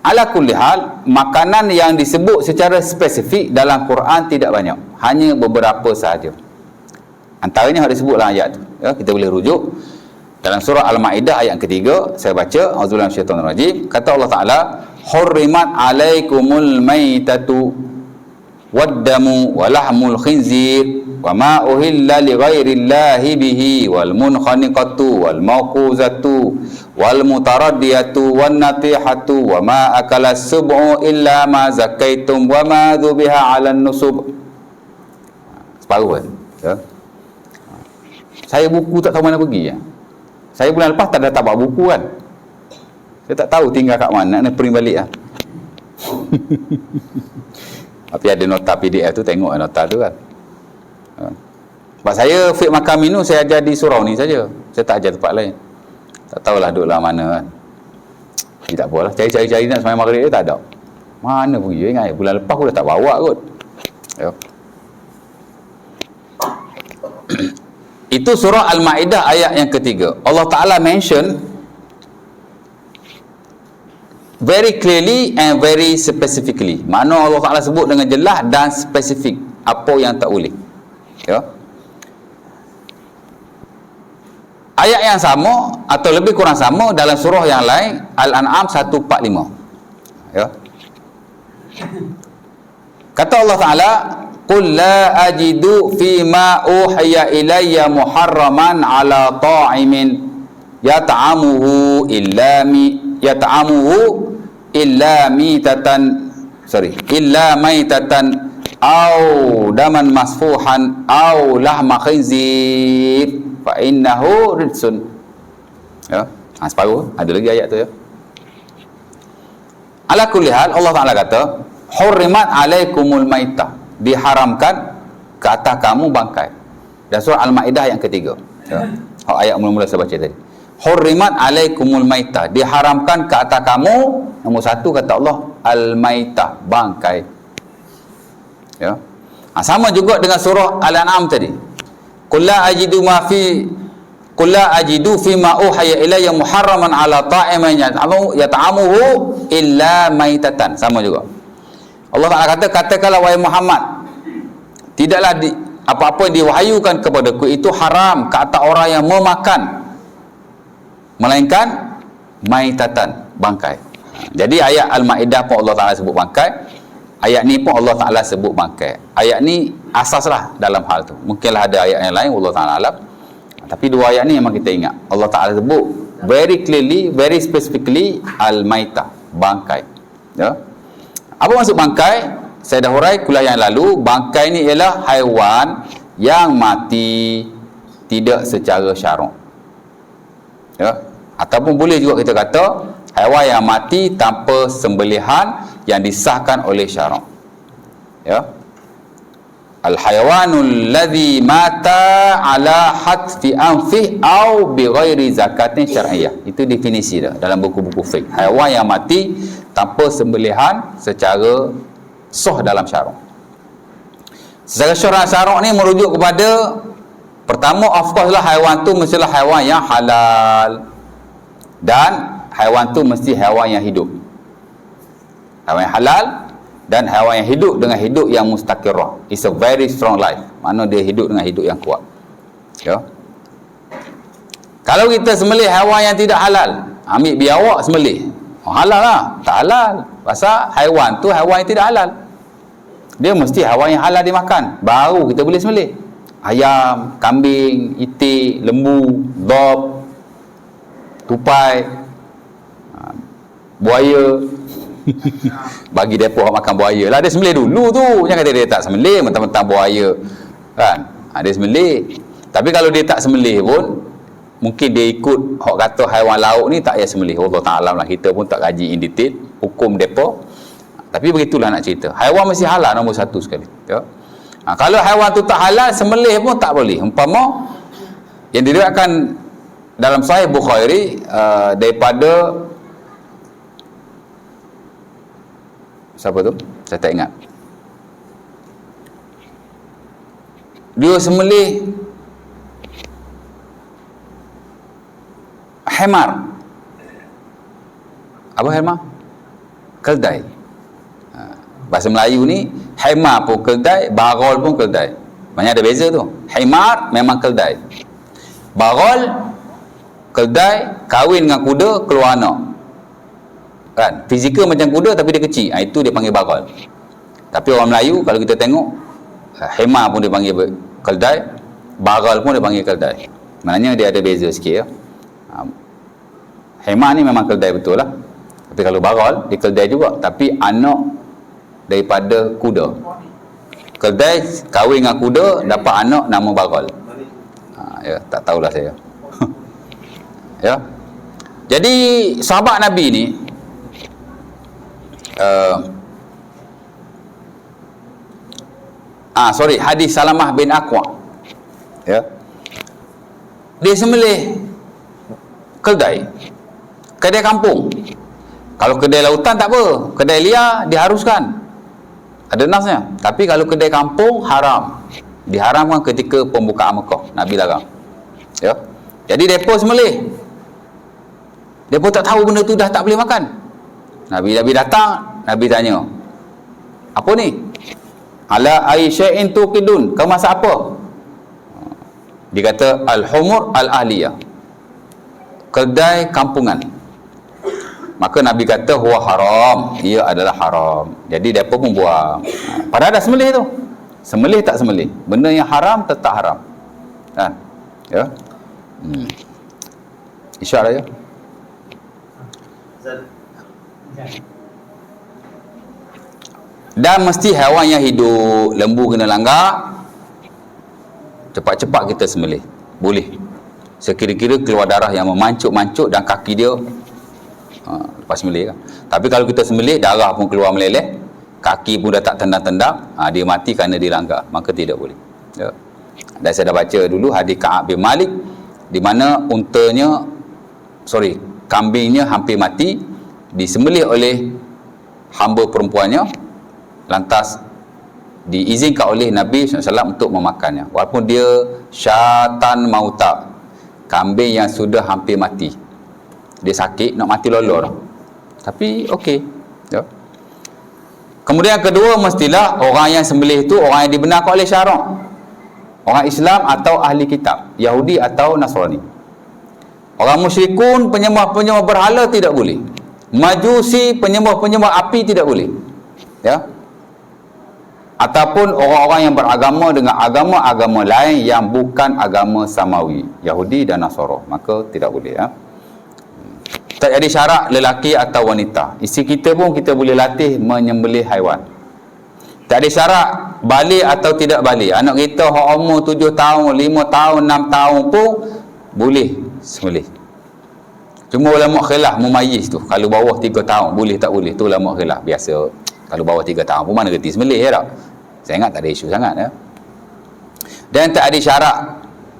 Ala kulli hal, makanan yang disebut secara spesifik dalam Quran tidak banyak, hanya beberapa sahaja. Antaranya yang disebut dalam ayat tu. Ya, kita boleh rujuk dalam surah Al-Ma'idah ayat yang ketiga. Saya baca, auzubillahi minasyaitonir rajim. Kata Allah Taala, "Hurrimat 'alaikumul maitatu wad-damu wa lahmul khinzir wa ma uhilla li ghairillahi bihi wal munkhaniqatu wal mawquzatu wal mutaraddiyatu wan natihatu wa ma akala sub'u illa ma zakaitum wa ma dhubiha 'alan nusub." Separuh kan? Ya. Saya buku tak tahu mana pergi ya. Saya bulan lepas tak ada tapak buku kan. Saya tak tahu tinggal kat mana, nak print balik lah. Tapi ada nota PDF tu, tengok nota tu kan. Sebab saya fiqh makan minum saya ajar di surau ni saja. Saya tak ajar tempat lain. Tak tahulah duduk lah mana kan. Tak apalah, cari-cari nak sembahyang maghrib dia tak ada. Mana pergi, ingat bulan lepas aku dah tak bawa kot. Ya. Itu surah Al-Ma'idah ayat yang ketiga. Allah Ta'ala mention very clearly and very specifically. Makna Allah Ta'ala sebut dengan jelas dan spesifik apa yang tak boleh. Ya. Ayat yang sama atau lebih kurang sama dalam surah yang lain, Al-An'am 145. Ya. Kata Allah Ta'ala, "Qul la ajidu fima uhiya ilayya muharraman ala ta'imin yat'amuhu illa maitatan au daman masfuhan au lahma khinzir fa innahu ridsun." Ya, separuh ada lagi ayat tu ya. Ala kulli hal, Allah Taala kata, "Hurrimat alaikumul maitah." Diharamkan ke atas kamu bangkai. Dan surah Al-Ma'idah yang ketiga. Ya. Ayat mula-mula saya baca tadi. Hurrimat alaikumul maitah. Diharamkan ke atas kamu. Nombor satu kata Allah, al-maitah, bangkai. Ya. Sama juga dengan surah Al-An'am tadi. Qul la ajidu fi ma uhiya ilayya muharraman ala ta'imin yat'amuhu illa maitatan. Sama juga. Allah Ta'ala kata, katakanlah wahai Muhammad, tidaklah apa-apa yang diwahyukan kepadaku itu haram ke atas orang yang memakan, melainkan maitatan, bangkai. Jadi ayat Al-Ma'idah pun Allah Ta'ala sebut bangkai, ayat ni pun Allah Ta'ala sebut bangkai. Ayat ni asaslah dalam hal tu. Mungkinlah ada ayat yang lain, Allah Ta'ala alam. Tapi dua ayat ni memang kita ingat. Allah Ta'ala sebut very clearly, very specifically al-maitah, bangkai. Ya. Apa maksud bangkai? Saya dah hurai kuliah yang lalu, bangkai ni ialah haiwan yang mati tidak secara syarak. Ya. Ataupun boleh juga kita kata haiwan yang mati tanpa sembelihan yang disahkan oleh syarak. Ya. Al-hayawanul ladzi mata ala hatfi anfih au bi ghairi zakatin syar'iyyah. Itu definisi dia dalam buku-buku fiqh. Haiwan yang mati tanpa sembelihan secara sah dalam syarak. Secara syarak ni merujuk kepada, pertama of course lah haiwan tu mestilah haiwan yang halal, dan haiwan tu mesti haiwan yang hidup. Haiwan yang halal dan haiwan yang hidup dengan hidup yang mustaqirah. It's a very strong life. Mana dia hidup dengan hidup yang kuat. Ya. Kalau kita sembelih haiwan yang tidak halal, ambil biawak sembelih, halal lah? Tak halal. Pasal haiwan tu haiwan yang tidak halal. Dia mesti haiwan yang halal dimakan, baru kita boleh sembelih. Ayam, kambing, itik, lembu, dob, tupai, buaya. Bagi depa makan buaya lah, dia sembelih dulu tu. Jangan kata dia tak sembelih mentang-mentang buaya kan. Dia sembelih. Tapi kalau dia tak sembelih pun, mungkin dia ikut hak kata haiwan laut ni tak payah sembelih. Allah Ta'ala lah, kita pun tak kaji in detail hukum depa. Tapi begitulah nak cerita. Haiwan mesti halal nombor satu sekali. Ya. Kalau haiwan tu tak halal, sembelih pun tak boleh. Umpama yang diriwayatkan dalam Sahih Bukhari daripada siapa tu? Saya tak ingat. Dia sembelih hemar. Apa hemar? Keldai. Bahasa Melayu ni hemar pun keldai, barol pun keldai. Banyak ada beza tu. Hemar memang keldai. Barol keldai kahwin dengan kuda, keluar anak. Kan? Fizikal macam kuda tapi dia kecil. Itu dia panggil barol. Tapi orang Melayu kalau kita tengok, hemar pun dia panggil keldai, barol pun dia panggil keldai. Maknanya dia ada beza sikit ya. Hemar ni memang keldai betul lah. Tapi kalau barol, dia keldai juga, tapi anak daripada kuda. Keldai kahwin dengan kuda, dapat anak nama barol. Ya, tak tahulah saya. Ya. Jadi sahabat Nabi ni hadis Salamah bin Aqwa. Ya. Dia sembelih keldai. Kedai kampung. Kalau kedai lautan tak apa, kedai liar diharuskan. Ada nasnya. Tapi kalau kedai kampung haram. Diharamkan ketika pembukaan Mekah. Nabi larang. Ya. Jadi depa sembelih. Depa tak tahu benda tu dah tak boleh makan. Nabi datang, Nabi tanya, apa ni? Ala aisya'in tuqidun, kau masak apa? Dia kata al-humur al-ahliyah, kedai kampungan. Maka Nabi kata huwa haram, ia adalah haram. Jadi depa pun buang. Padahal dah sembelih tu. Sembelih tak sembelih, benda yang haram tetap haram. Kan? Ya. Isyarat ya. Dan mesti haiwan yang hidup. Lembu kena langgar, cepat-cepat kita sembelih. Boleh. Sekira-kira keluar darah yang memancuk-mancuk dan kaki dia lepas sembelih kan. Tapi kalau kita sembelih, darah pun keluar meleleh, kaki pun dah tak tendang-tendang, dia mati kerana dilanggar, maka tidak boleh. Ya. Dan saya dah baca dulu hadis Ka'ab bin Malik, di mana kambingnya hampir mati, disembelih oleh hamba perempuannya, lantas diizinkan oleh Nabi SAW untuk memakannya, walaupun dia syatan mauta, kambing yang sudah hampir mati, dia sakit nak mati lolor, tapi okey. Ya. Kemudian yang kedua, mestilah orang yang sembelih itu orang yang dibenarkan oleh syarak, orang Islam atau ahli kitab, Yahudi atau Nasrani. Orang musyrikun, penyembah-penyembah berhala tidak boleh. Majusi, penyembah-penyembah api tidak boleh. Ya. Ataupun orang-orang yang beragama dengan agama-agama lain yang bukan agama samawi, Yahudi dan Nasara, maka tidak boleh. Ya. Tak ada syarat lelaki atau wanita. Isteri kita pun kita boleh latih menyembelih haiwan. Tak ada syarat balik atau tidak balik. Anak kita hak umur 7 tahun, 5 tahun, 6 tahun pun boleh sembelih. Cuma ulama khilaf mumayyiz tu. Kalau bawah 3 tahun boleh tak boleh, tu ulama khilaf. Biasa kalau bawah 3 tahun pun mana reti sembelih ya tak? Saya ingat tak ada isu sangat ya. Dan tak ada syarat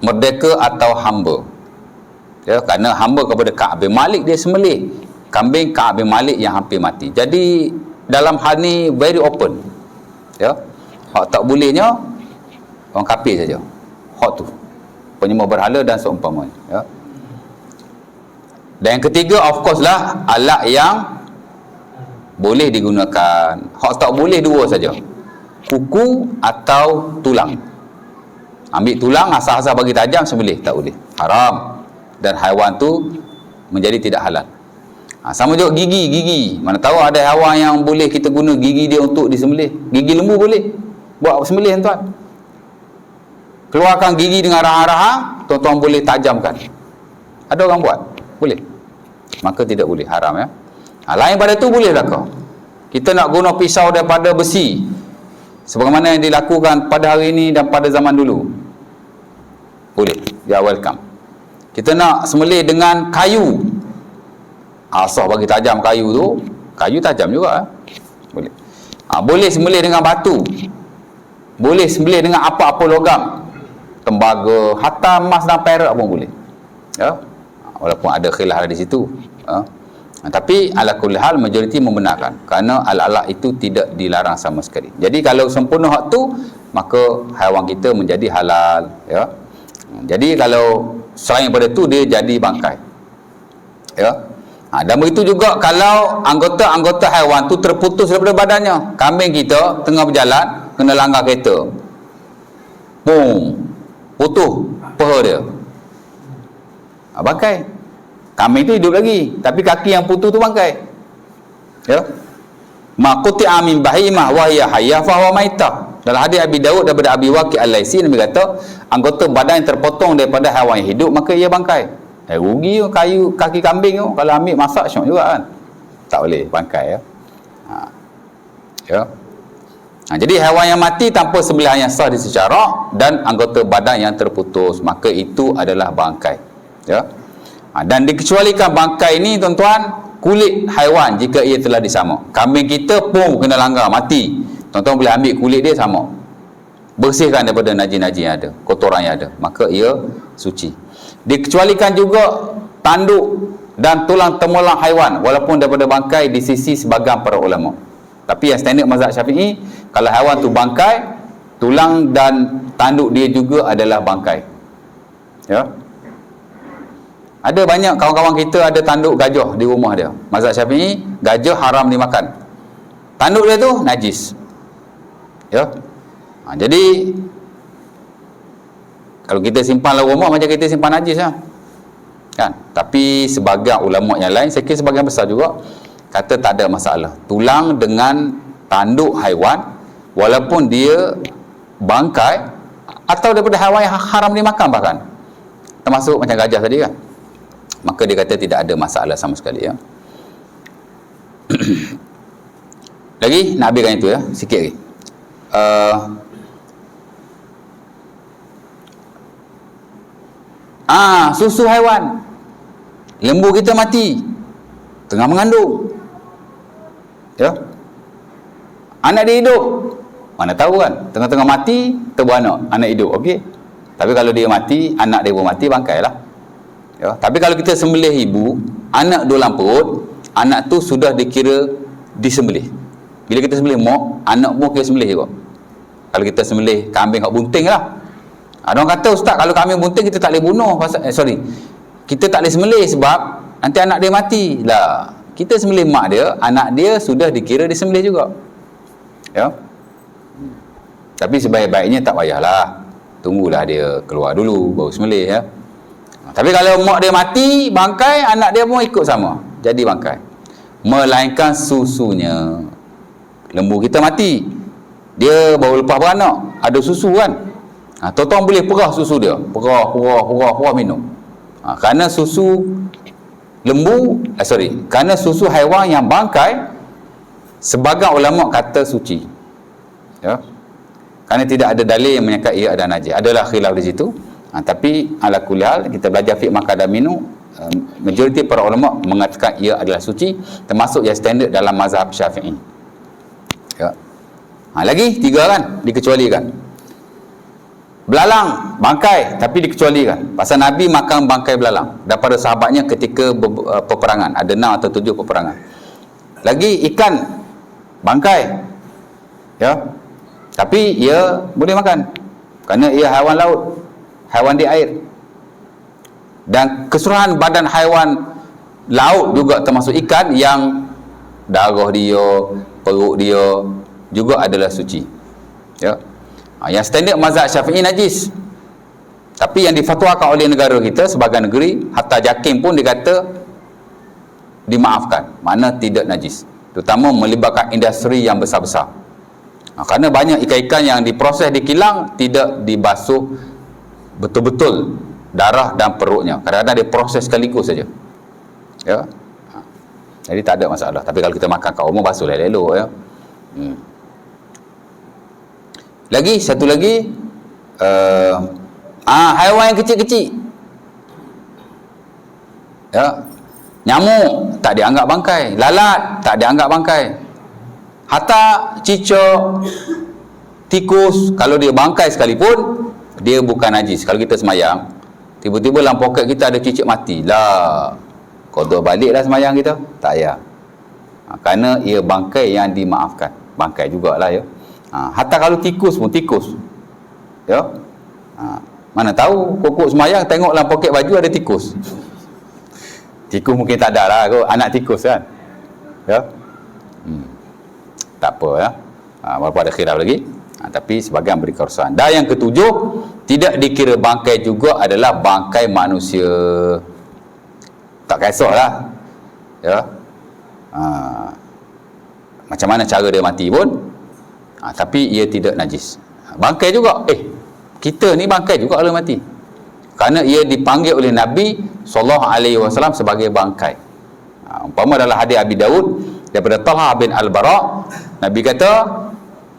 merdeka atau hamba. Ya, kerana hamba kepada Ka'ab bin Malik dia sembelih kambing Ka'ab bin Malik yang hampir mati. Jadi dalam hal ni very open. Ya. Hak tak bolehnya orang kafir saja. Hak tu penyembah berhala dan seumpamanya, ya. Dan yang ketiga of course lah alat yang boleh digunakan. Hak tak boleh dua saja. Kuku atau tulang. Ambil tulang asal-asal bagi tajam sembelih tak boleh. Haram. Dan haiwan tu menjadi tidak halal. Sama juga gigi. Mana tahu ada haiwan yang boleh kita guna gigi dia untuk disembelih. Gigi lembu boleh buat sembelih tuan. Keluarkan gigi dengan rahang-rahang, tuan-tuan boleh tajamkan. Ada orang buat? Boleh. Maka tidak boleh, haram ya. Lain pada tu boleh lah kau. Kita nak guna pisau daripada besi sebagaimana yang dilakukan pada hari ini dan pada zaman dulu. Boleh. Ya, welcome. Kita nak sembelih dengan kayu. Asah bagi tajam kayu tu. Kayu tajam juga. Boleh. Boleh sembelih dengan batu. Boleh sembelih dengan apa-apa logam. Tembaga, hatta emas dan perak pun boleh. Ya. Walaupun ada khilaf di situ. Tapi ala kulli hal majoriti membenarkan. Kerana alat-alat itu tidak dilarang sama sekali. Jadi kalau sempurna hak tu, maka haiwan kita menjadi halal. Ya. Jadi kalau selain daripada tu dia jadi bangkai. Ya. Dan begitu juga kalau anggota-anggota haiwan tu terputus daripada badannya. Kambing kita tengah berjalan kena langgar kereta. Boom. Putus paha dia. Bangkai. Kambing tu hidup lagi, tapi kaki yang putus tu bangkai. Ya. Ma quti'a min bahimah wa hiya hayyah fa huwa maitah. Dalam hadis Abi Daud daripada Abi Waqi' Al-Laisi, Nabi kata anggota badan yang terpotong daripada haiwan yang hidup maka ia bangkai. Rugi kayu kaki kambing tu kalau ambil masak syok juga kan. Tak boleh bangkai ya. Ya. Jadi haiwan yang mati tanpa sembelihan yang sah secara dan anggota badan yang terputus maka itu adalah bangkai. Ya. Dan dikecualikan bangkai ini tuan-tuan kulit haiwan jika ia telah disamak. Kambing kita pun kena langgar mati. Tuan-tuan boleh ambil kulit dia sama. Bersihkan daripada najis-najis yang ada, kotoran yang ada. Maka ia suci. Dikecualikan juga tanduk dan tulang temulang haiwan walaupun daripada bangkai di sisi sebahagian para ulama. Tapi yang standard mazhab Syafi'i, kalau haiwan tu bangkai, tulang dan tanduk dia juga adalah bangkai. Ya. Ada banyak kawan-kawan kita ada tanduk gajah di rumah dia. Mazhab Syafi'i, gajah haram dimakan. Tanduk dia tu najis. Ya. Jadi kalau kita simpan dalam rumah macam kita simpan najis lah. Kan? Tapi sebagian ulama yang lain, saya kira sebagian besar juga kata tak ada masalah. Tulang dengan tanduk haiwan walaupun dia bangkai atau daripada haiwan yang haram dimakan bahkan. Termasuk macam gajah tadi kan. Maka dia kata tidak ada masalah sama sekali ya. Lagi nak habiskan itu ya, sikit lagi. Susu haiwan. Lembu kita mati tengah mengandung. Ya. Anak dia hidup. Mana tahu kan, tengah-tengah mati terberanak, anak hidup. Okey. Tapi kalau dia mati, anak dia pun mati, bangkailah. Ya. Tapi kalau kita sembelih ibu, anak dalam perut, anak tu sudah dikira disembelih. Bila kita sembelih mak, anak pun kira sembelih juga. Kalau kita sembelih kambing hak bunting lah. Ada orang kata, ustaz, kalau kambing bunting kita tak boleh bunuh kita tak boleh sembelih sebab nanti anak dia mati lah. Kita sembelih mak dia, anak dia sudah dikira disembelih juga. Ya. Tapi sebaik-baiknya tak payahlah, tunggulah dia keluar dulu baru sembelih ya. Tapi kalau mak dia mati, bangkai, anak dia pun ikut sama, jadi bangkai. Melainkan susunya. Lembu kita mati, dia baru lepas beranak, ada susu kan. Tuan-tuan boleh perah susu dia, perah minum. Kerana susu kerana susu haiwan yang bangkai, sebagian ulama kata suci. Ya. Kerana tidak ada dalil yang menyatakan ia ada najis. Adalah khilaf di situ. Tapi ala kulli hal, kita belajar fiqh makan dan minum, majoriti para ulama mengatakan ia adalah suci, termasuk yang standard dalam mazhab Syafi'i. Ya. Lagi 3 kan dikecualikan. Belalang, bangkai, tapi dikecualikan. Pasal Nabi makan bangkai belalang daripada sahabatnya ketika peperangan. Ada 6 atau 7 peperangan. Lagi ikan, bangkai. Ya. Tapi ia boleh makan kerana ia haiwan laut, haiwan di air. Dan keseluruhan badan haiwan laut juga termasuk ikan yang darah dia, perut dia juga adalah suci. Ya. Yang standard mazhab Syafi'i najis. Tapi yang difatwakan oleh negara kita, sebagai negeri, hatta JAKIM pun dikata dimaafkan, makna tidak najis. Terutama melibatkan industri yang besar-besar. Kerana banyak ikan-ikan yang diproses di kilang tidak dibasuh betul-betul darah dan perutnya. Kadang-kadang dia proses sekaligus saja. Ya. Jadi tak ada masalah. Tapi kalau kita makan kat rumah, basuh elok-elok ya. Lagi satu lagi, haiwan yang kecil-kecil. Ya. Nyamuk tak dianggap bangkai, lalat tak dianggap bangkai. Hatta cicak, tikus, kalau dia bangkai sekalipun, dia bukan najis. Kalau kita semayang, tiba-tiba dalam poket kita ada cicak mati, lah qada baliklah semayang kita, tak payah. Kerana ia bangkai yang dimaafkan. Bangkai jugalah ya. Hatta kalau tikus pun, tikus. Ya. Mana tahu kokok semayang tengok dalam poket baju ada tikus. Tikus mungkin tak ada lah kot, anak tikus kan. Ya. Tak apa ya. Walaupun ada khilaf lagi. Tapi sebagian beri keresahan. Dan yang ketujuh, tidak dikira bangkai juga adalah bangkai manusia. Tak kisahlah. Ya. Macam mana cara dia mati pun, tapi ia tidak najis. Bangkai juga, kita ni bangkai juga kalau mati, kerana ia dipanggil oleh Nabi SAW sebagai bangkai. Umpama dalam hadis Abi Daud daripada Talha bin Al-Bara, Nabi kata,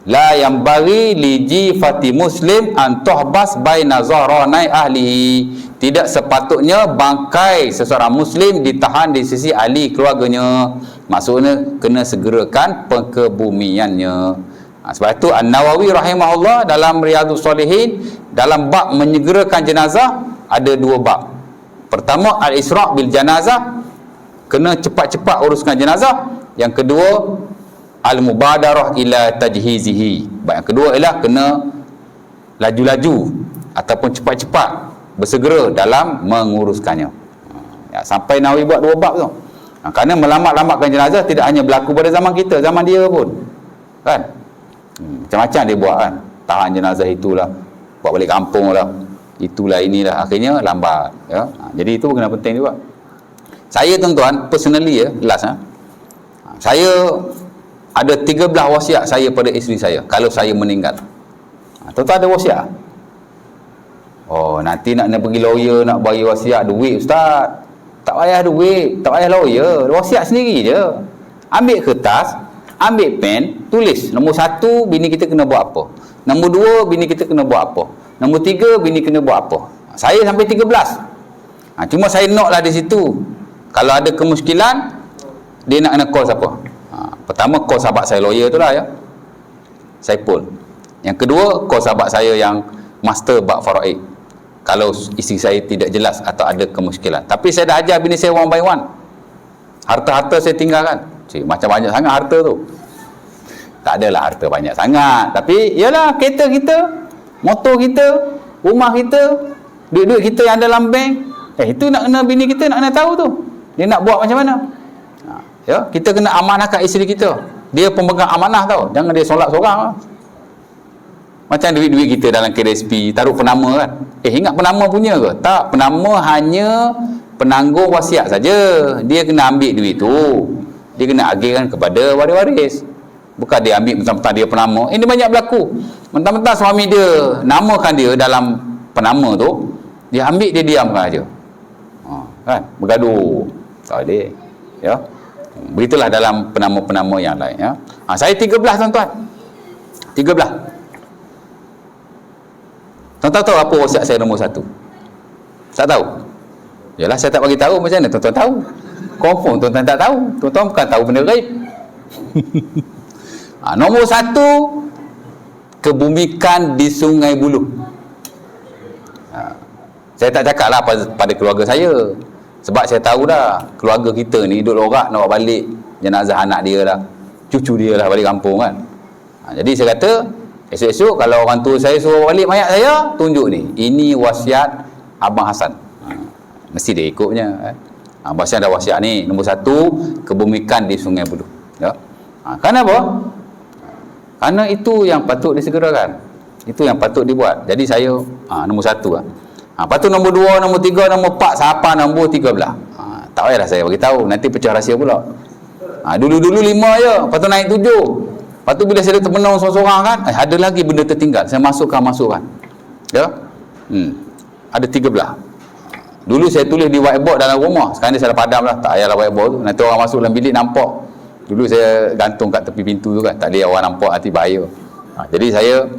la yanbaghi li jifati muslim an tuhbas baina zahranai ahlihi. Tidak sepatutnya bangkai seseorang muslim ditahan di sisi ahli keluarganya. Maksudnya kena segerakan pengkebumiannya. Sebab itu An-Nawawi rahimahullah dalam Riyadhus Shalihin, dalam bab menyegerakan jenazah, ada 2 bab. Pertama, al-isra' bil janazah, kena cepat-cepat uruskan jenazah. Yang kedua, al-mubadarah ila tajhizihi. Yang kedua ialah kena laju-laju ataupun cepat-cepat bersegera dalam menguruskannya. Sampai Nawawi buat 2 bab tu. Kerana melamat-lamatkan jenazah tidak hanya berlaku pada zaman kita, zaman dia pun kan. Macam-macam dia buat kan. Tahan jenazah itulah, buat balik kampung lah, itulah inilah, akhirnya lambat ya. Jadi itu kena penting juga. Saya tuan-tuan, personally ya, last saya ada 13 wasiat saya pada isteri saya kalau saya meninggal. Tuan-tuan ada wasiat? Oh, nanti nak pergi lawyer, nak bagi wasiat duit ustaz. Tak payah duit, tak payah lawyer, wasiat sendiri je. Ambil kertas, ambil pen, tulis. Nombor 1, bini kita kena buat apa. Nombor 2, bini kita kena buat apa. Nombor 3, bini kena buat apa. Saya sampai 13. Cuma saya note lah di situ. Kalau ada kemuskilan, dia nak kena call siapa. Pertama, call sahabat saya lawyer tu lah ya, Saipul. Yang kedua, call sahabat saya yang master bab faraid, kalau isteri saya tidak jelas atau ada kemuskilan. Tapi saya dah ajar bini saya one by one. Harta-harta saya tinggalkan. Macam banyak sangat harta tu. Tak adalah harta banyak sangat, tapi ialah kereta kita, motor kita, rumah kita, duit-duit kita yang dalam bank. Itu nak kena bini kita nak kena tahu tu. Dia nak buat macam mana. Ya, kita kena amanahkan isteri kita. Dia pemegang amanah tau. Jangan dia solat seorang. Macam duit-duit kita dalam KSP, taruh penama kan. Ingat penama punya ke? Tak, penama hanya penanggung wasiat saja. Dia kena ambil duit tu, dia kena agihkan kepada waris-waris. Bukan dia ambil mentang-mentang dia penama. Ini banyak berlaku. Mentang-mentang suami dia namakan dia dalam penama tu, dia ambil, dia diamkan aja. Kan? Bergaduh. Tak boleh. Ya. Begitulah dalam penama-penama yang lain, ya. Saya 13 tuan-tuan. 13. Tuan-tuan tahu apa wasiat saya nombor 1? Tak tahu? Yalah, saya tak bagi tahu, macam mana tuan-tuan tahu? Confirm tuan-tuan tak tahu. Tuan-tuan bukan tahu benda gaib. Nombor 1, kebumikan di Sungai Buloh. Saya tak cakap lah pada keluarga saya, sebab saya tahu dah keluarga kita ni duduk lorak nak bawa balik jenazah anak dia lah, cucu dia lah balik kampung kan. Jadi saya kata esok-esok kalau orang tua saya suruh balik mayat saya, tunjuk ni, ini wasiat Abang Hasan. Mesti dia ikutnya kan. Bahasa ada wasiat ni nombor 1, kebumikan di Sungai Buloh, ya. Kenapa? Karena itu yang patut disegerakan, itu yang patut dibuat. Jadi saya nombor 1 lah. Lepas tu nombor 2, nombor 3, nombor 4, siapa nombor 13? Tak payahlah saya bagi tahu, nanti pecah rahsia pula. Dulu-dulu 5 je, lepas tu naik 7. Lepas tu bila saya termenung seorang-seorang kan, ada lagi benda tertinggal, saya masukkan. Ya. Ada 13. Dulu saya tulis di whiteboard dalam rumah, sekarang ni saya dah padam lah, tak payahlah whiteboard tu. Nanti orang masuk dalam bilik nampak. Dulu saya gantung kat tepi pintu tu kan, tak boleh orang nampak, hati bahaya. Jadi saya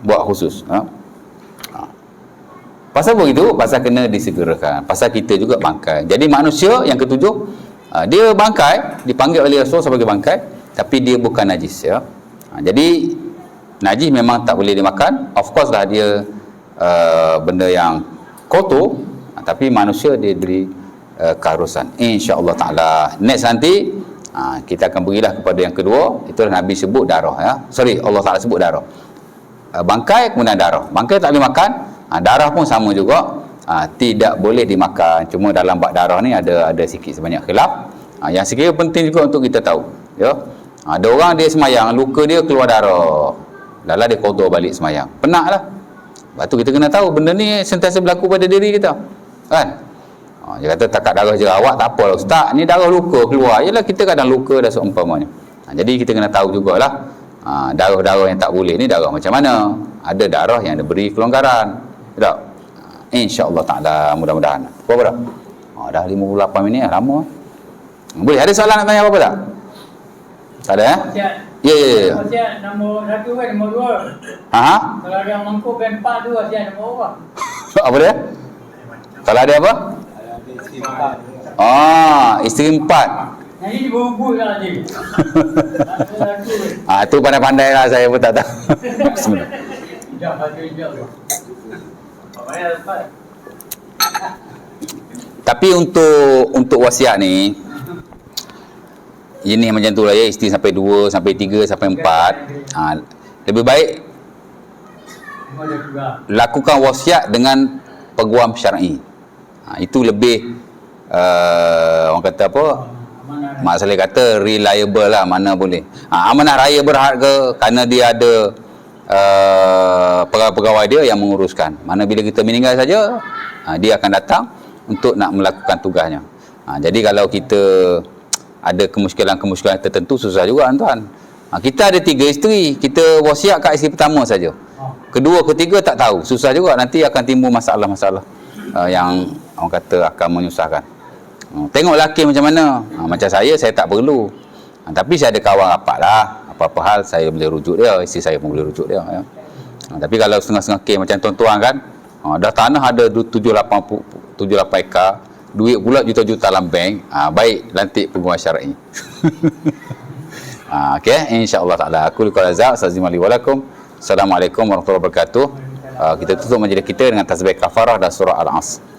buat khusus. Pasal begitu, pasal kena disegerakan, pasal kita juga bangkai. Jadi manusia yang ketujuh, dia bangkai, dipanggil oleh Rasul sebagai bangkai, tapi dia bukan najis, ya. Jadi najis memang tak boleh dimakan. Of course lah dia benda yang kotor, tapi manusia dia beri keharusan, insya-Allah taala. Next nanti kita akan berilah kepada yang kedua, itulah Nabi sebut darah, ya. Allah Taala sebut darah. Bangkai kemudian darah. Bangkai tak boleh makan, darah pun sama juga, tidak boleh dimakan. Cuma dalam bab darah ni ada sikit sebanyak khilaf. Yang sekiranya penting juga untuk kita tahu, ya. Ada orang dia semayang, luka dia keluar darah, lala dia kotor balik semayang, penatlah. Lepas tu kita kena tahu benda ni sentiasa berlaku pada diri kita, kan. Dia kata takat darah jerawat tak apa lah ustaz, ni darah luka keluar. Yalah, kita kadang luka dah seumpamanya. Jadi kita kena tahu jugalah, darah-darah yang tak boleh ni darah macam mana. Ada darah yang diberi kelonggaran, tak? InsyaAllah ta'ala, mudah-mudahan. Berapa dah? Dah 58 minit, lama. Boleh, ada soalan nak tanya apa-apa tak? Tak ada, Ya. Wasiat nombor 1 kan, nombor 2. Kalau ada yang mangkuk band 4 tu, wasiat nombor apa? Apa dia? Kalau ada apa? Isteri 4. Yang ni berbubut lah je. Tu pandai-pandai lah, saya pun tak tahu. Bismillah. Tapi untuk wasiat ni, ini macam tu lah ya, isteri sampai 2, sampai 3, sampai 4. Lebih baik lakukan wasiat dengan peguam syar'i. Itu lebih orang kata apa, Mak Saleh kata reliable lah, mana boleh. Amanah raya berharga kerana dia ada pegawai-pegawai dia yang menguruskan. Mana bila kita meninggal saja, dia akan datang untuk nak melakukan tugasnya. Jadi kalau kita ada kemusykilan-kemusykilan tertentu, susah juga tuan. Kita ada 3 isteri, kita wasiat kat isteri pertama saja. Kedua, ketiga tak tahu, susah juga, nanti akan timbul masalah-masalah yang orang kata akan menyusahkan. Tengok lelaki macam mana. Macam saya tak perlu, tapi saya ada kawan rapat lah, apa-apa hal saya boleh rujuk dia, isteri saya pun boleh rujuk dia, ya. Tapi kalau setengah-setengah kes macam tuan-tuan kan, dah tanah ada 7-8 ekar, duit pula juta-juta dalam bank, baik lantik peguam syar'i. Okey, insya-Allah taala. Aku liqal azab, astagfirullah walakum. Assalamualaikum warahmatullahi wabarakatuh. Kita tutup majlis kita dengan tasbih kafarah dan surah Al-Asr.